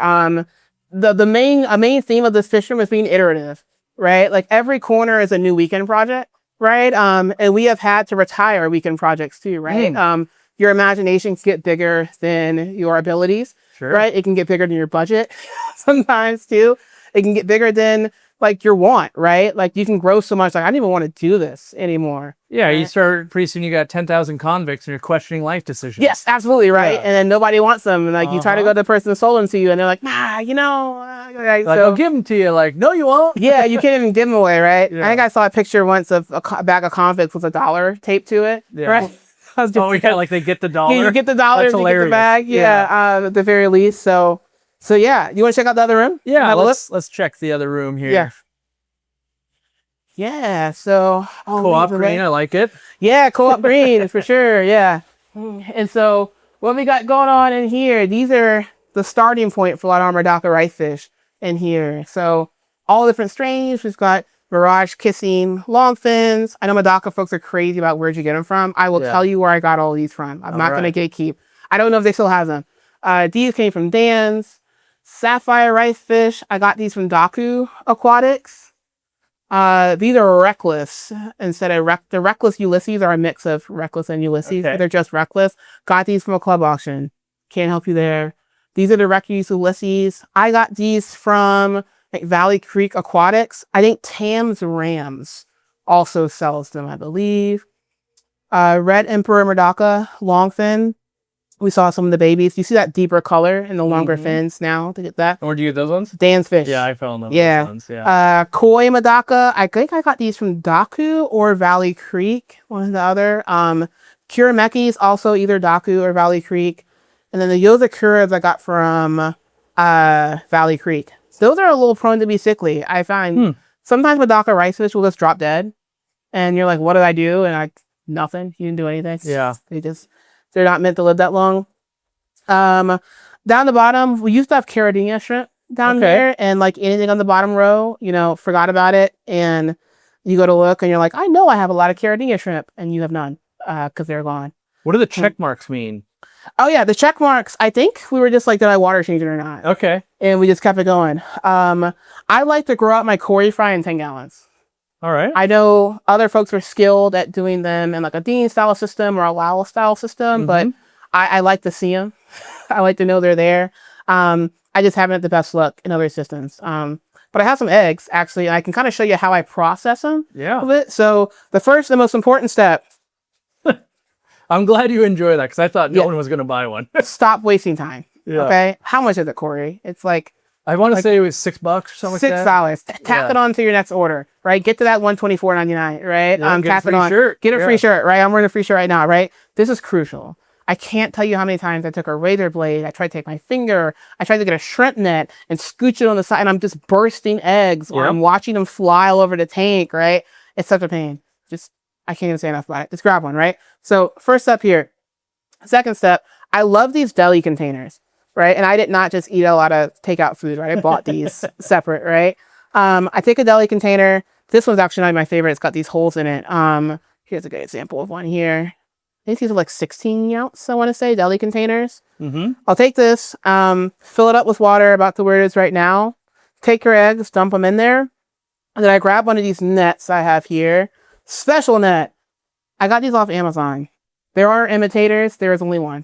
The main theme of this fish room is being iterative, right? Like every corner is a new weekend project, right? And we have had to retire weekend projects too, right? Your imagination can get bigger than your abilities, right? It can get bigger than your budget sometimes too. It can get bigger than like your want, right? Like you can grow so much, like I don't even want to do this anymore. Yeah, right? You start, pretty soon you got 10,000 convicts and you're questioning life decisions. Yes, absolutely, right? Yeah. And then nobody wants them. And like you try to go to the person that sold them to you and they're like, nah, I'll give them to you. Like, no, you won't. Yeah, you can't even give them away, right? Yeah. I think I saw a picture once of a bag of convicts with $1 taped to it, right? Like they get the $1. Yeah, you get the $1, That's you hilarious. get the bag, at the very least. So yeah, you want to check out the other room? Yeah, let's check the other room here. Yeah, so co-op green, I like it. Yeah, co-op green for sure. Yeah, and so what we got going on in here? These are the starting point for a lot of Medaka rice fish in here. So all different strains. We've got Mirage kissing longfins. I know Medaka folks are crazy about where'd you get them from. I will tell you where I got all these from. I'm not going to gatekeep. I don't know if they still have them. These came from Dan's. Sapphire rice fish. I got these from Daku Aquatics. These are Reckless instead of the Reckless Ulysses are a mix of Reckless and Ulysses. But they're just Reckless. Got these from a club auction. Can't help you there. These are the Reckless Ulysses. I got these from Valley Creek Aquatics. I think Tam's Rams also sells them, I believe. Red Emperor Murdoka, longfin. We saw some of the babies. You see that deeper color in the longer fins now to get that. Where'd you get those ones? Dan's fish. Yeah, I fell in love with those ones. Koi Madaka. I think I got these from Daku or Valley Creek, one or the other. Kuramekis, also either Daku or Valley Creek. And then the Yozakuras I got from Valley Creek. Those are a little prone to be sickly. I find sometimes Madaka rice fish will just drop dead. And you're like, what did I do? And nothing. You didn't do anything. Yeah. They're not meant to live that long. Down the bottom, we used to have Corydoras shrimp down there, and like anything on the bottom row, forgot about it, and you go to look, and you're like, I know I have a lot of Corydoras shrimp, and you have none because they're gone. What do the check marks mean? Oh yeah, the check marks. I think we were just like, did I water change it or not? Okay. And we just kept it going. I like to grow out my Cory fry in 10 gallons. All right. I know other folks are skilled at doing them in like a Dean style system or a Lowell style system, but I like to see them. I like to know they're there. I just haven't had the best luck in other systems. But I have some eggs actually, and I can kind of show you how I process them. Yeah. So the most important step. I'm glad you enjoy that because I thought no one was going to buy one. Stop wasting time. Yeah. Okay. How much is it, Corey? It's like, I want to say it was $6 or something like that. $6. Tap it on to your next order, right? Get to that $124.99, right? Tap it on. Get a free shirt, right? I'm wearing a free shirt right now, right? This is crucial. I can't tell you how many times I took a razor blade. I tried to take my finger. I tried to get a shrimp net and scooch it on the side, and I'm just bursting eggs, or I'm watching them fly all over the tank, right? It's such a pain. I can't even say enough about it. Just grab one, right? So first step here. Second step, I love these deli containers. Right. And I did not just eat a lot of takeout food, right? I bought these separate, right? I take a deli container. This one's actually not my favorite. It's got these holes in it. Here's a good example of one here. I think these are like 16 ounce, I want to say, deli containers. I'll take this, fill it up with water about to where it is right now. Take your eggs, dump them in there. And then I grab one of these nets I have here. Special net. I got these off Amazon. There are imitators. There is only one.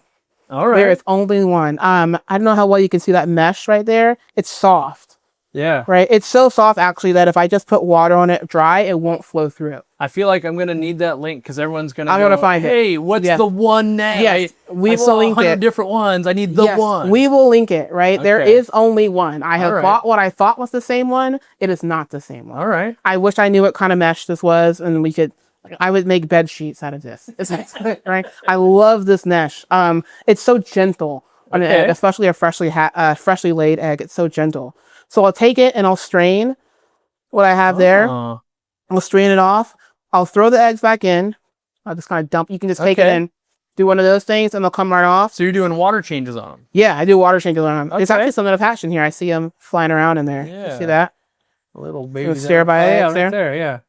All right. There is only one. I don't know how well you can see that mesh right there. It's soft. Yeah. Right? It's so soft, actually, that if I just put water on it dry, it won't flow through. I feel like I'm going to need that link because everyone's going to I'm going to find it. Hey, what's the one name? Yes, we will link it. 100 different ones. I need the one. We will link it, right? Okay. There is only one. I have bought what I thought was the same one. It is not the same one. All right. I wish I knew what kind of mesh this was, and I would make bed sheets out of this. Right? I love this mesh. It's so gentle on an egg, especially a freshly laid egg. It's so gentle. So I'll take it and I'll strain what I have there. I'll strain it off. I'll throw the eggs back in. I'll just kind of dump. You can just take it in, do one of those things, and they'll come right off. So you're doing water changes on them? Yeah, I do water changes on them. There's actually some that have hatched in here. I see them flying around in there. Yeah. You see that? A little baby. Stare by eggs right there. Yeah.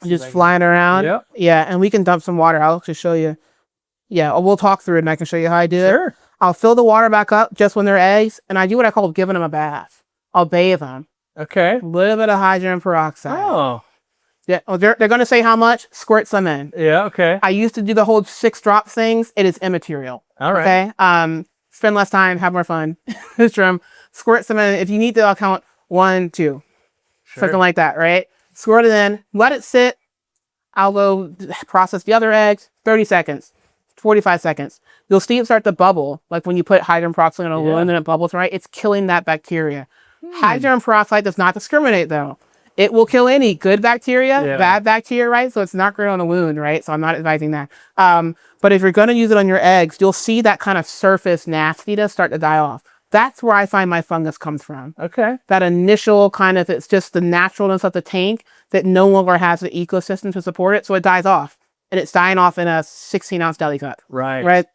Just flying around. Yep. Yeah, and we can dump some water. I'll actually show you. Yeah, we'll talk through it and I can show you how I do it. I'll fill the water back up just when they're eggs, and I do what I call giving them a bath. I'll bathe them. Okay. A little bit of hydrogen peroxide. Oh. Yeah, they're going to say how much? Squirt some in. Yeah, okay. I used to do the whole 6 drop things. It is immaterial. All right. Okay? Spend less time, have more fun. Squirt some in. If you need to, I'll count 1, 2. Something like that, right? Squirt it in. Let it sit. I'll go process the other eggs. 30 seconds. 45 seconds. You'll see it start to bubble. Like when you put hydrogen peroxide in a balloon and it bubbles, right? It's killing that bacteria. Hydrogen peroxide does not discriminate, though. It will kill any good bacteria, bad bacteria, right? So it's not great on a wound, right? So I'm not advising that. But if you're going to use it on your eggs, you'll see that kind of surface nastiness start to die off. That's where I find my fungus comes from. Okay. That initial kind of, it's just the naturalness of the tank that no longer has the ecosystem to support it. So it dies off. And it's dying off in a 16-ounce deli cup. Right. Right.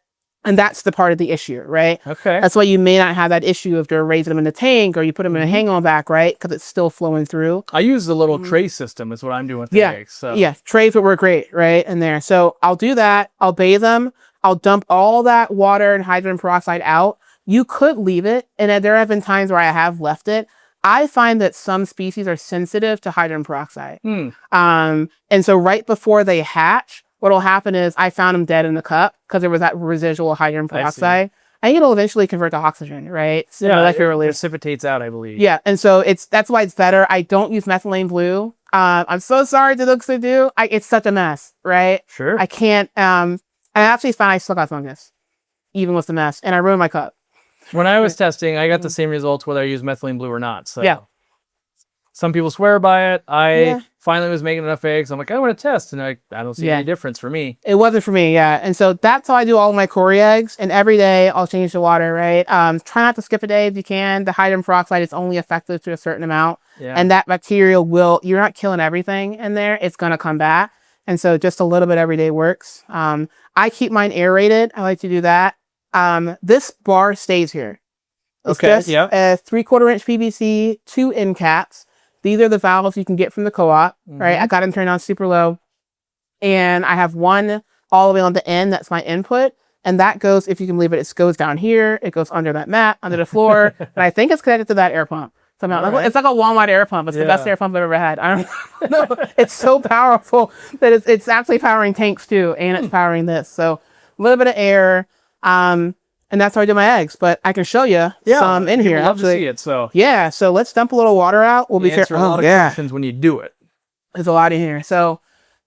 And that's the part of the issue, right? Okay. That's why you may not have that issue if you're raising them in the tank or you put them in a hang-on back, right? Because it's still flowing through. I use the little tray system is what I'm doing with the eggs. So. Yeah, trays would work great, right, in there. So I'll do that. I'll bathe them. I'll dump all that water and hydrogen peroxide out. You could leave it, and there have been times where I have left it. I find that some species are sensitive to hydrogen peroxide. And so right before they hatch, what'll happen is I found them dead in the cup because there was that residual hydrogen peroxide. I think it'll eventually convert to oxygen, right? So it precipitates out, I believe. Yeah, and so that's why it's better. I don't use methylene blue. I'm so sorry to look to do. It's such a mess, right? Sure. I can't. I actually found I still got fungus, even with the mess, and I ruined my cup. When I was testing, I got the same results whether I use methylene blue or not. So yeah. Some people swear by it. I finally was making enough eggs. I'm like, I want to test, and I don't see any difference for me. It wasn't for me, yeah. And so that's how I do all of my Cory eggs. And every day I'll change the water, right? Try not to skip a day if you can. The hydrogen peroxide is only effective to a certain amount. Yeah. And that bacteria you're not killing everything in there. It's going to come back. And so just a little bit every day works. I keep mine aerated. I like to do that. This bar stays here. It's just a 3/4 inch PVC, 2 end caps. These are the valves you can get from the co-op, right? I got them turned on super low. And I have one all the way on the end. That's my input. And that goes, if you can believe it, it goes down here. It goes under that mat, under the floor. And I think it's connected to that air pump. Somehow. Right. It's like a Walmart air pump. It's the best air pump I've ever had. I don't know. It's so powerful that it's actually powering tanks too. And it's powering this. So a little bit of air. And that's how I do my eggs. But I can show you some in here. I'd love to see it. So so let's dump a little water out. We'll be careful. A lot of questions when you do it. There's a lot in here. So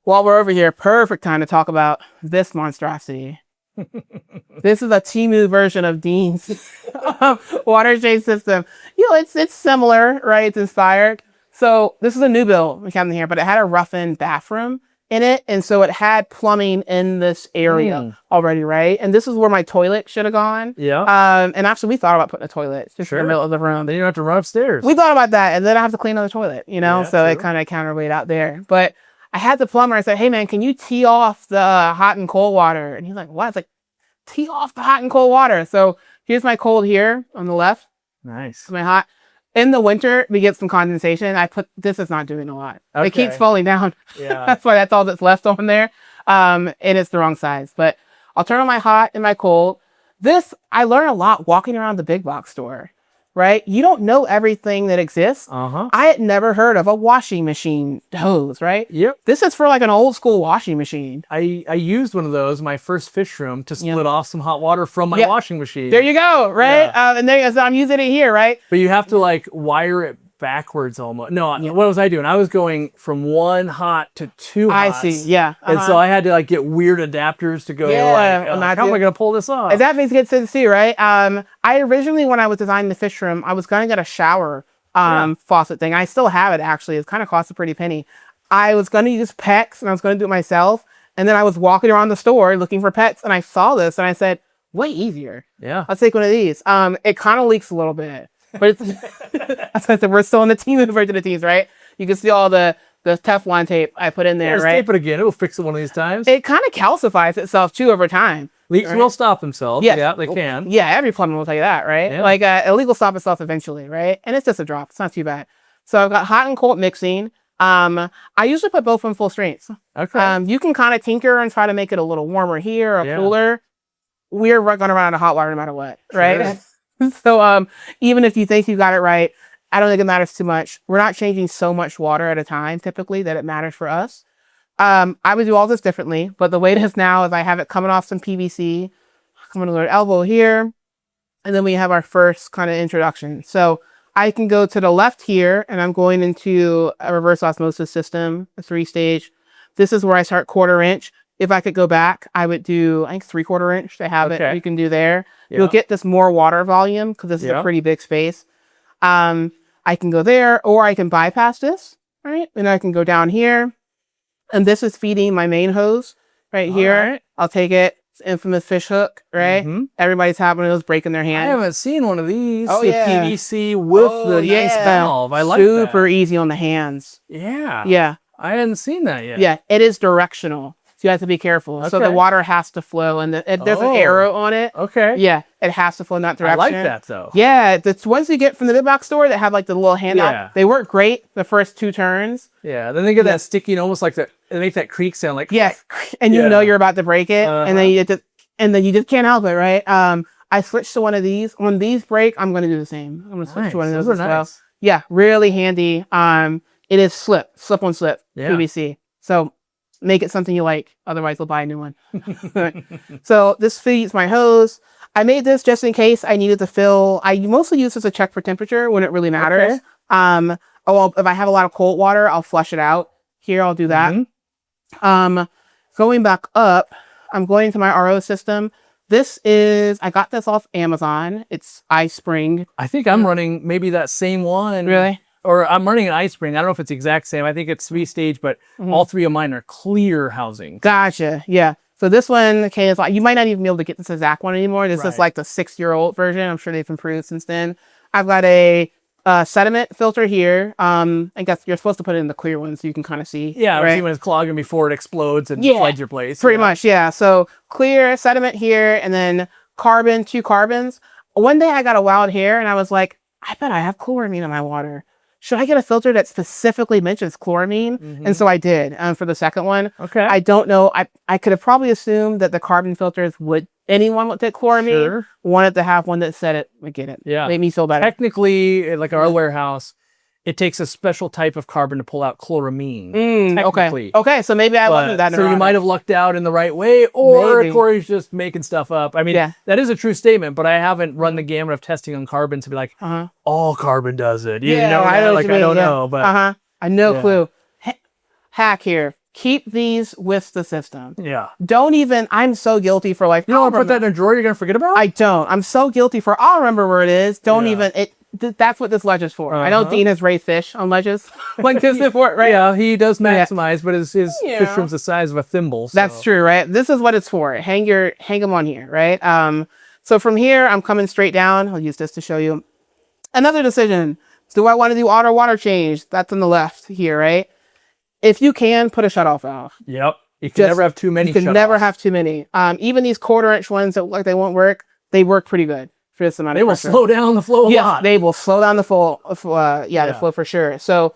while we're over here, perfect time to talk about this monstrosity. This is a Temu version of Dean's water change system. It's similar, right? It's inspired. So this is a new build we have in here, but it had a rough-in bathroom in it, and so it had plumbing in this area already, right? And this is where my toilet should have gone. Yeah. And actually, we thought about putting a toilet just in the middle of the room. Then you don't have to run upstairs. We thought about that, and then I have to clean another toilet, so it kind of counterweight out there. But I had the plumber. I said, "Hey man, can you tee off the hot and cold water?" And he's like, "What?" It's like, "Tee off the hot and cold water." So here's my cold here on the left. Nice. My hot. In the winter, we get some condensation. This is not doing a lot. Okay. It keeps falling down. Yeah. That's why that's all that's left on there. And it's the wrong size. But I'll turn on my hot and my cold. I learn a lot walking around the big box store, right? You don't know everything that exists. I had never heard of a washing machine hose, right? Yep. This is for like an old school washing machine. I used one of those in my first fish room to split off some hot water from my washing machine. There you go, right? Yeah. And there, so I'm using it here, right? But you have to like wire it backwards almost. No, what was I doing? I was going from one hot to two hots. I see, yeah. And so I had to like get weird adapters to go, how am I going to pull this off? And that makes good sense too, right? I originally, when I was designing the fish room, I was going to get a shower faucet thing. I still have it actually. It's kind of cost a pretty penny. I was going to use PEX and I was going to do it myself. And then I was walking around the store looking for PEX and I saw this and I said, way easier. Yeah. I'll take one of these. It kind of leaks a little bit. But it's, that's why I said we're still in the Temu version of these, right? You can see all the Teflon tape I put in there, right? Tape it again. It'll fix it one of these times. It kind of calcifies itself too over time. Leaks will stop themselves. Yes. Yeah, they can. Yeah, every plumber will tell you that, right? Yeah. Like it will stop itself eventually, right? And it's just a drop. It's not too bad. So I've got hot and cold mixing. I usually put both in full strengths. Okay. You can kind of tinker and try to make it a little warmer here or cooler. We're going to run out of hot water no matter what, right? Sure. So even if you think you got it right, I don't think it matters too much. We're not changing so much water at a time typically that it matters for us. I would do all this differently, but the way it is now is I have it coming off some PVC, coming to the elbow here, and then we have our first kind of introduction. So I can go to the left here, and I'm going into a reverse osmosis system, a 3-stage. This is where I start 1/4 inch. If I could go back, I would do, I think 3/4 inch to have it. You can do there. Yeah. You'll get this more water volume because this is a pretty big space. I can go there, or I can bypass this, right? And I can go down here. And this is feeding my main hose right here. Right. I'll take it. It's infamous fish hook, right? Everybody's having those breaking their hand. I haven't seen one of these. Oh, yeah. PVC with the nice valve. I like that. Super easy on the hands. Yeah. Yeah. I hadn't seen that yet. Yeah. It is directional. So you have to be careful. Okay. So the water has to flow, and there's an arrow on it. Okay. Yeah, it has to flow in that direction. I like that though. Yeah, the ones you get from the big box store that have like the little handout, they work great the first 2 turns. Yeah, then they get that sticky, almost like that. It makes that creak sound, like and you know you're about to break it, and then you just can't help it, right? I switched to one of these. When these break, I'm going to do the same. I'm going to switch to one of those as well. Yeah, really handy. It is slip on slip PVC. So make it something you like. Otherwise, we'll buy a new one. So this feeds my hose. I made this just in case I needed to fill. I mostly use this to check for temperature when it really matters. Okay. Oh, well, if I have a lot of cold water, I'll flush it out. Here, I'll do that. Going back up, I'm going to my RO system. This is, I got this off Amazon. It's iSpring. I think I'm running maybe that same one. Really? Or I'm running an iSpring. I don't know if it's the exact same. I think it's 3-stage, but all 3 of mine are clear housing. Gotcha. Yeah. So this one, okay, is like, you might not even be able to get this exact one anymore. This is like the 6-year-old version. I'm sure they've improved since then. I've got a sediment filter here. I guess you're supposed to put it in the clear one so you can kind of see. Yeah, right? see when it's clogging before it explodes and floods your place. Pretty much, yeah. So clear sediment here, and then carbon, 2 carbons. One day I got a wild hair, and I was like, I bet I have chloramine in my water. Should I get a filter that specifically mentions chloramine? And so I did for the second one. Okay. I don't know. I could have probably assumed that the carbon filters would, anyone would take chloramine. Sure. Wanted to have one that said it. I get it. Yeah. Made me feel better. Technically, like our warehouse, it takes a special type of carbon to pull out chloramine. Okay. Okay, so maybe I wasn't that So you might have lucked out in the right way, or Corey's just making stuff up. I mean, that is a true statement, but I haven't run the gamut of testing on carbon to be like, all carbon does it. You know, I know like I don't know, but I no clue. Hack here. Keep these with the system. Yeah. Don't even, I'm so guilty for like, you don't want to put that in a drawer you're going to forget about? I don't. I'm so guilty for, I'll remember where it is. Don't even, that's what this ledge is for. I know Dean has raised fish on ledges like this before, right? Yeah, he does maximize, but his fish room's the size of a thimble. So. That's true, right? This is what it's for. Hang them on here, right? So from here, I'm coming straight down. I'll use this to show you. Another decision. Do I want to do auto water change? That's on the left here, right? If you can, put a shutoff valve. Yep. You can never have too many. You can never have too many. Even these 1/4-inch ones that look like they won't work, they work pretty good for this amount of pressure. They will slow down the flow a lot. They will slow down the flow. The flow for sure. So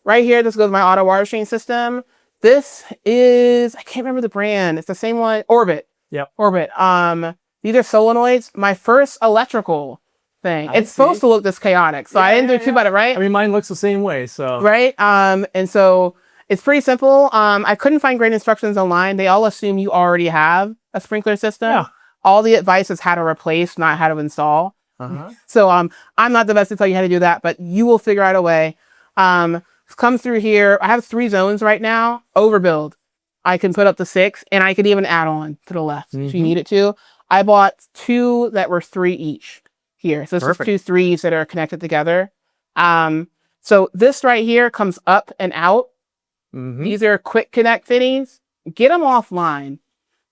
right here, this goes to my auto water change system. This is, I can't remember the brand. It's the same one, Orbit. Yep. Orbit. These are solenoids. My first electrical thing. It's supposed to look this chaotic, so I didn't do too bad, right? I mean, mine looks the same way, so. Right. And so it's pretty simple. I couldn't find great instructions online. They all assume you already have a sprinkler system. Yeah. All the advice is how to replace, not how to install. So I'm not the best to tell you how to do that, but you will figure out a way. Come through here. I have 3 zones right now. Overbuild. I can put up to 6, and I could even add on to the left if you need it to. I bought 2 that were 3 each here. So this is 2 3s that are connected together. So this right here comes up and out. These are quick connect fittings. Get them offline.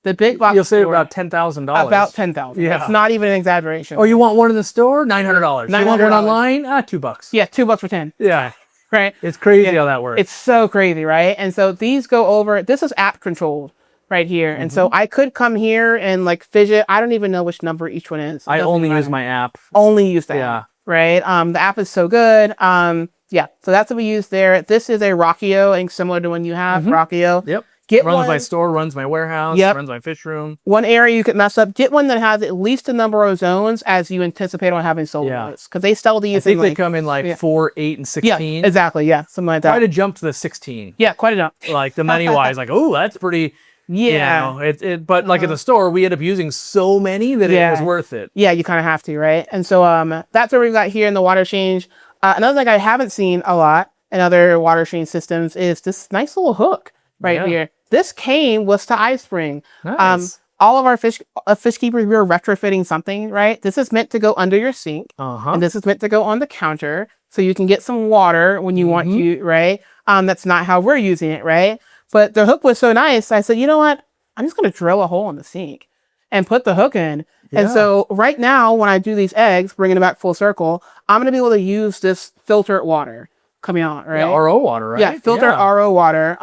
The big box. You'll save about $10,000. About $10,000. Yeah. It's not even an exaggeration. Oh, you want one in the store? $900. You want one online? $2. Yeah, $2 for 10. Yeah. Right. It's crazy how that works. It's so crazy, right? And so these go over. This is app controlled right here, and so I could come here and like fidget. I don't even know which number each one is. I only use my app. Only use the app. Right. The app is so good. Yeah. So that's what we use there. This is a Rockio, I think similar to one you have. Rockio. Yep. Get runs one, my store, runs my warehouse, runs my fish room. One area you could mess up. Get one that has at least the number of zones as you anticipate on having solenoids, because they sell these. I think they come in like 4, 8, and 16. Yeah, exactly. Yeah, something like that. Try to jump to the 16. Yeah, quite a jump. Like the menu wise, like, oh, that's pretty. Yeah. You know, but like at the store, we end up using so many that it was worth it. Yeah, you kind of have to, right? And so that's what we've got here in the water change. Another thing I haven't seen a lot in other water change systems is this nice little hook right here. This came with the iSpring. Nice. All of our fish keepers, we were retrofitting something, right? This is meant to go under your sink, and this is meant to go on the counter, so you can get some water when you want to, right? That's not how we're using it, right? But the hook was so nice, I said, you know what? I'm just going to drill a hole in the sink and put the hook in. And so right now, when I do these eggs, bringing it back full circle, I'm going to be able to use this filtered water coming out, right? Yeah, RO water, right? Yeah, filtered RO water.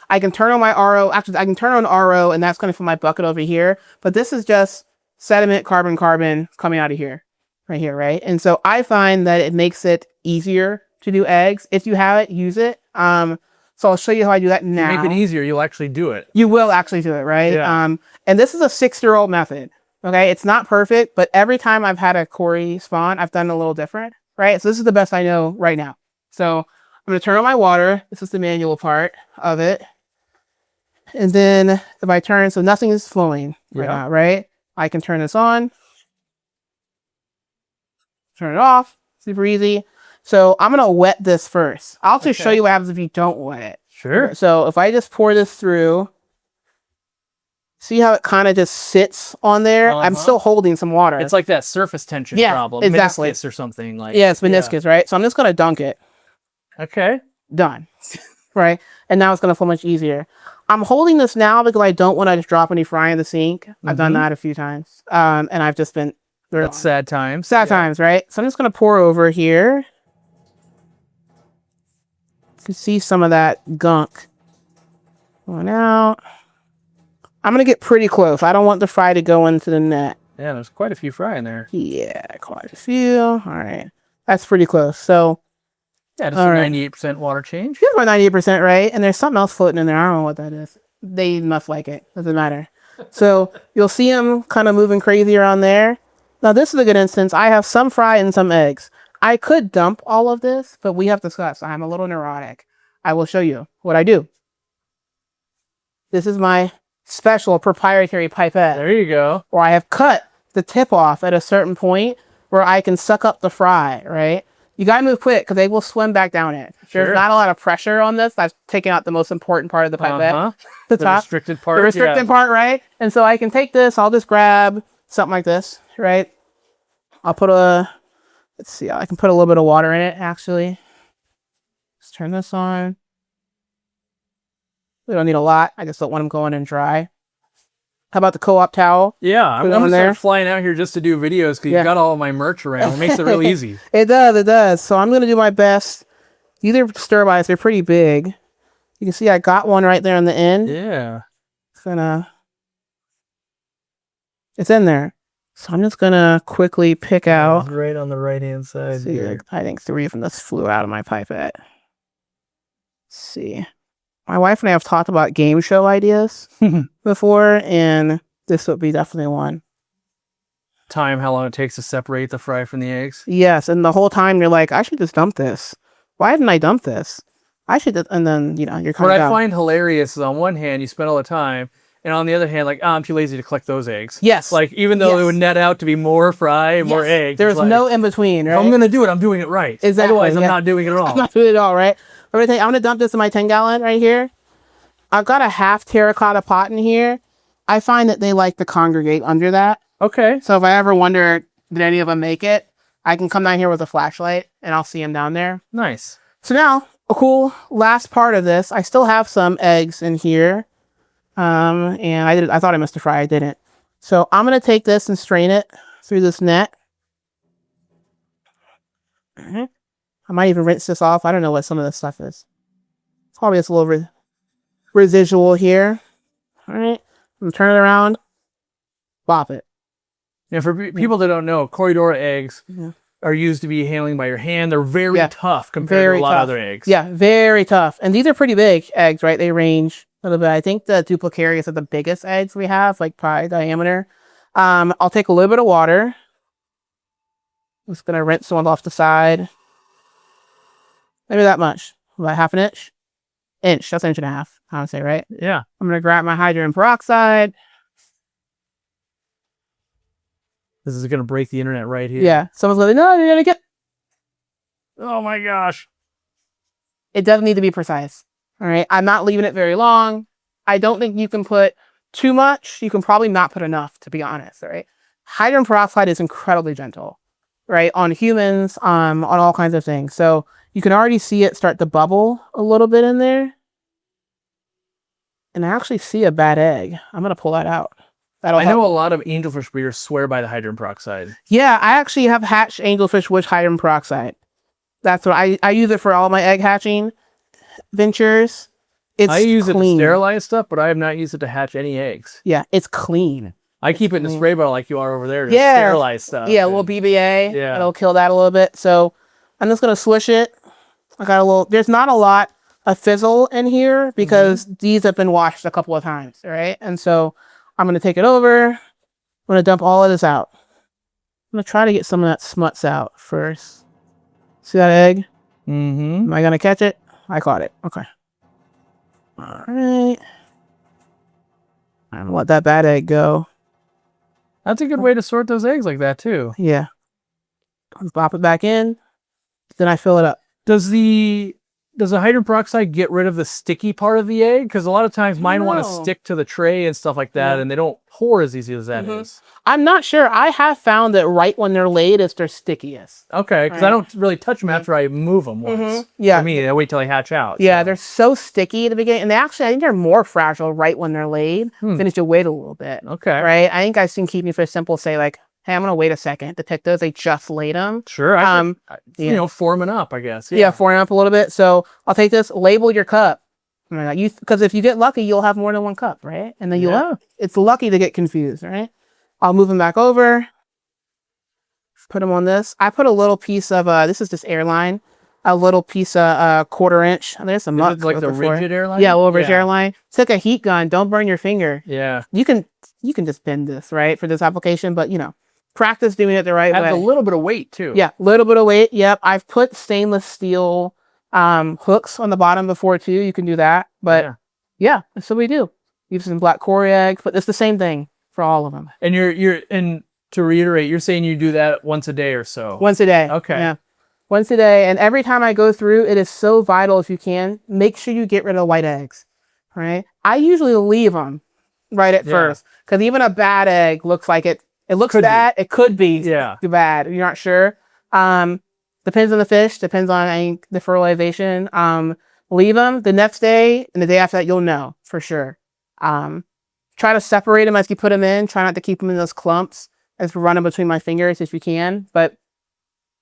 I can turn on my RO. Actually, I can turn on RO, and that's going to fill my bucket over here. But this is just sediment, carbon coming out of here, right here, right? And so I find that it makes it easier to do eggs. If you have it, use it. So I'll show you how I do that now. You make it easier, you'll actually do it. You will actually do it, right? Yeah. And this is a 6-year-old method. Okay, it's not perfect, but every time I've had a Cory spawn, I've done a little different, right? So this is the best I know right now. So I'm going to turn on my water. This is the manual part of it. And then if I turn, so nothing is flowing right now, right? I can turn this on. Turn it off. Super easy. So I'm gonna wet this first. I'll just show you what happens if you don't wet it. Sure. So if I just pour this through, see how it kind of just sits on there? I'm still holding some water. It's like that surface tension problem. Exactly. Meniscus or something like. Yeah, it's meniscus, right? So I'm just gonna dunk it. Okay. Done. Right? And now it's gonna feel much easier. I'm holding this now because I don't want to just drop any fry in the sink. I've done that a few times. And I've just been... That's sad times. Sad times, right? So I'm just gonna pour over here. You can see some of that gunk going out. I'm going to get pretty close. I don't want the fry to go into the net. Yeah, there's quite a few fry in there. Yeah, quite a few. All right. That's pretty close. So, yeah, just a 98% water change. Here's my 98%, right? And there's something else floating in there. I don't know what that is. They must like it. Doesn't matter. So, you'll see them kind of moving crazy around there. Now, this is a good instance. I have some fry and some eggs. I could dump all of this, but we have discussed. I'm a little neurotic. I will show you what I do. This is my special proprietary pipette. There you go. Where I have cut the tip off at a certain point where I can suck up the fry, right? You gotta move quick because they will swim back down it. Sure. There's not a lot of pressure on this. I've taken out the most important part of the pipette. The top. Restricted part. The restricted part, right? And so I can take this, I'll just grab something like this, right? I'll put let's see, I can put a little bit of water in it, actually. Let's turn this on. We don't need a lot. I just don't want them going in dry. How about the co-op towel? Yeah, I'm going to start flying out here just to do videos because you've got all of my merch around. It makes it real easy. It does. So I'm going to do my best. These are stir-bys. They're pretty big. You can see I got one right there on the end. Yeah. It's in there. So I'm just going to quickly pick out. Right on the right-hand side here. I think 3 of them just flew out of my pipette. Let's see. My wife and I have talked about game show ideas before, and this would be definitely one. How long it takes to separate the fry from the eggs? Yes, and the whole time you're like, I should just dump this. Why didn't I dump this? I should, and then, you're kind of What I find hilarious is on one hand, you spend all the time, and on the other hand, like, I'm too lazy to collect those eggs. Yes. Like, even though it would net out to be more fry and more eggs. There's no in between, right? If I'm going to do it, I'm doing it right. Exactly. Otherwise, I'm not doing it at all. I'm not doing it at all, right? I'm going to dump this in my 10-gallon right here. I've got a half terracotta pot in here. I find that they like to congregate under that. Okay. So if I ever wonder, did any of them make it? I can come down here with a flashlight and I'll see them down there. Nice. So now, a cool last part of this. I still have some eggs in here. And I thought I missed a fry. I didn't. So I'm going to take this and strain it through this net. I might even rinse this off. I don't know what some of this stuff is. It's probably just a little residual here. All right. I'm going to turn it around. Bop it. Yeah, for people that don't know, Corydoras eggs are used to be handling by your hand. They're very tough compared to a lot of other eggs. Yeah, very tough. And these are pretty big eggs, right? They range a little bit. I think the Duplicarius are the biggest eggs we have, like pie diameter. I'll take a little bit of water. I'm just going to rinse one off the side. Maybe that much. About half an inch. That's an inch and a half, I would say, right? Yeah. I'm going to grab my hydrogen peroxide. This is going to break the internet right here. Yeah. Someone's going, no, you're going to get... Oh my gosh. It doesn't need to be precise. All right. I'm not leaving it very long. I don't think you can put too much. You can probably not put enough, to be honest. All right. Hydrogen peroxide is incredibly gentle, right? On humans, on all kinds of things. So you can already see it start to bubble a little bit in there. And I actually see a bad egg. I'm going to pull that out. I know a lot of angelfish breeders swear by the hydrogen peroxide. Yeah, I actually have hatched angelfish with hydrogen peroxide. That's what I use it for all my egg hatching ventures. I use it to sterilize stuff, but I have not used it to hatch any eggs. Yeah, it's clean. I keep it in a spray bottle like you are over there to sterilize stuff. Yeah, a little BBA. Yeah. It'll kill that a little bit. So I'm just going to swish it. I got a little, there's not a lot of fizzle in here because these have been washed a couple of times, right? And so I'm going to take it over. I'm going to dump all of this out. I'm going to try to get some of that smuts out first. See that egg? Am I going to catch it? I caught it. Okay. All right. I'm going to let that bad egg go. That's a good way to sort those eggs like that, too. Yeah. Bop it back in. Then I fill it up. Does the hydrogen peroxide get rid of the sticky part of the egg? Because a lot of times mine want to stick to the tray and stuff like that, and they don't pour as easy as that is. I'm not sure. I have found that right when they're laid is their stickiest. Okay, because I don't really touch them after I move them once. Yeah. For me, I wait till they hatch out. Yeah, they're so sticky at the beginning. And they actually, I think they're more fragile right when they're laid. Then you wait a little bit. Okay. Right? I think I've seen Keeping Fish Simple say like, hey, I'm going to wait a second to pick those. They just laid them. Sure. You know, forming up, I guess. Yeah, forming up a little bit. So I'll take this, label your cup. Because if you get lucky, you'll have more than one cup, right? And then it's lucky to get confused, right? I'll move them back over. Put them on this. I put a little piece of, this is just airline, a little piece of 1/4 inch. There's a muck. Like the rigid airline? Yeah, a little rigid airline. It's like a heat gun. Don't burn your finger. Yeah. You can just bend this, right, for this application, but practice doing it the right way. Has a little bit of weight too. Yeah, a little bit of weight. Yep. I've put stainless steel hooks on the bottom before too. You can do that. But yeah, that's what we do. Use some black cory eggs, but it's the same thing for all of them. And and to reiterate, you're saying you do that once a day or so? Once a day. Okay. Yeah. Once a day. And every time I go through, it is so vital if you can, make sure you get rid of white eggs. Right? I usually leave them right at first. Because even a bad egg looks like it looks bad. It could be bad. You're not sure. Depends on the fish. Depends on the fertilization. Leave them. The next day and the day after that, you'll know for sure. Try to separate them as you put them in. Try not to keep them in those clumps. As run them between my fingers if you can. But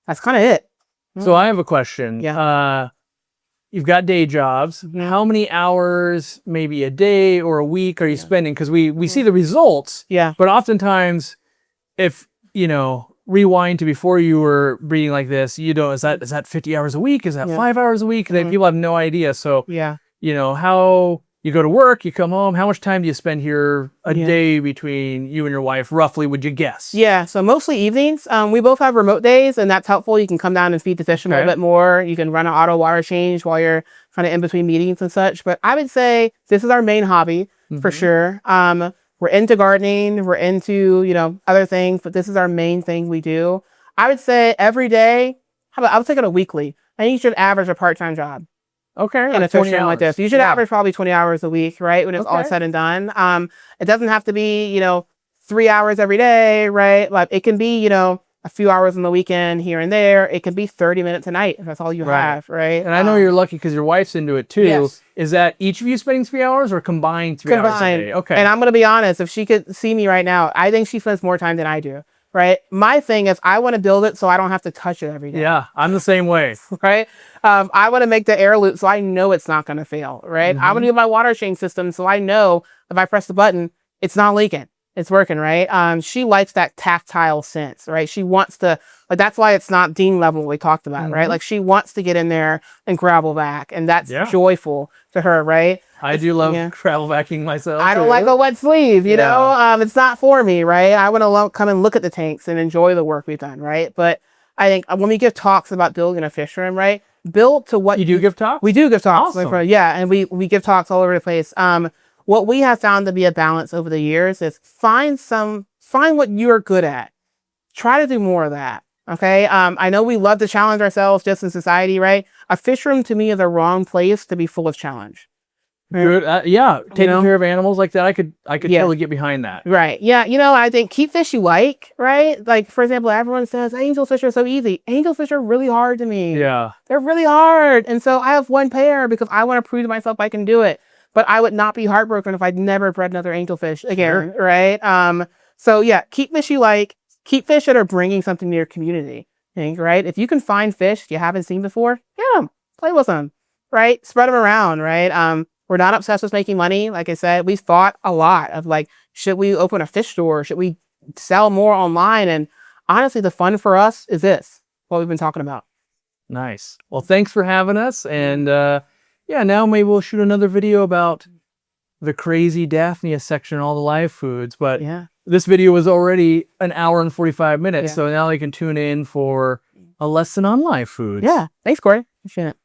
that's kind of it. So I have a question. Yeah. You've got day jobs. How many hours, maybe a day or a week, are you spending? Because we see the results. Yeah. But oftentimes, if rewind to before you were breeding like this, is that 50 hours a week? Is that 5 hours a week? People have no idea. So how you go to work, you come home. How much time do you spend here a day between you and your wife, roughly, would you guess? Yeah, so mostly evenings. We both have remote days, and that's helpful. You can come down and feed the fish a little bit more. You can run an auto water change while you're kind of in between meetings and such. But I would say this is our main hobby for sure. We're into gardening. We're into, other things, but this is our main thing we do. I would say every day, I would take it a weekly. I think you should average a part-time job. Okay. In a fish room like this. You should average probably 20 hours a week, right? When it's all said and done. It doesn't have to be, 3 hours every day, right? Like it can be, a few hours on the weekend here and there. It can be 30 minutes a night if that's all you have, right? And I know you're lucky because your wife's into it too. Yes. Is that each of you spending 3 hours or combined 3 hours a day? Okay. And I'm going to be honest, if she could see me right now, I think she spends more time than I do. Right. My thing is I want to build it so I don't have to touch it every day. Yeah, I'm the same way. Right. I want to make the air loop so I know it's not going to fail. Right. I want to do my water change system so I know if I press the button, it's not leaking. It's working. Right. She likes that tactile sense. Right. She wants to, that's why it's not Dean level we talked about. Right. Like she wants to get in there and gravel back. And that's joyful to her. Right. I do love gravel vacuuming myself. I don't like a wet sleeve, you know, it's not for me, right? I want to come and look at the tanks and enjoy the work we've done, right? But I think when we give talks about building a fish room, right? Build to what you do give talks? We do give talks. Awesome. Yeah, and we give talks all over the place. What we have found to be a balance over the years is find what you're good at. Try to do more of that. Okay. I know we love to challenge ourselves just in society, right? A fish room to me is the wrong place to be full of challenge. Good. Taking care of animals like that, I could totally get behind that. Right. Yeah. I think keep fish you like, right? Like, for example, everyone says angelfish are so easy. Angelfish are really hard to me. Yeah. They're really hard. And so I have one pair because I want to prove to myself I can do it. But I would not be heartbroken if I'd never bred another angelfish again, right? So yeah, keep fish you like. Keep fish that are bringing something to your community, right? If you can find fish you haven't seen before, get them. Play with them, right? Spread them around, right? We're not obsessed with making money. Like I said, we thought a lot of like, should we open a fish store? Should we sell more online? And honestly, the fun for us is what we've been talking about. Nice. Well, thanks for having us. And now maybe we'll shoot another video about the crazy Daphnia section, all the live foods. But this video was already an hour and 45 minutes. So now they can tune in for a lesson on live foods. Yeah. Thanks, Corey. Appreciate it.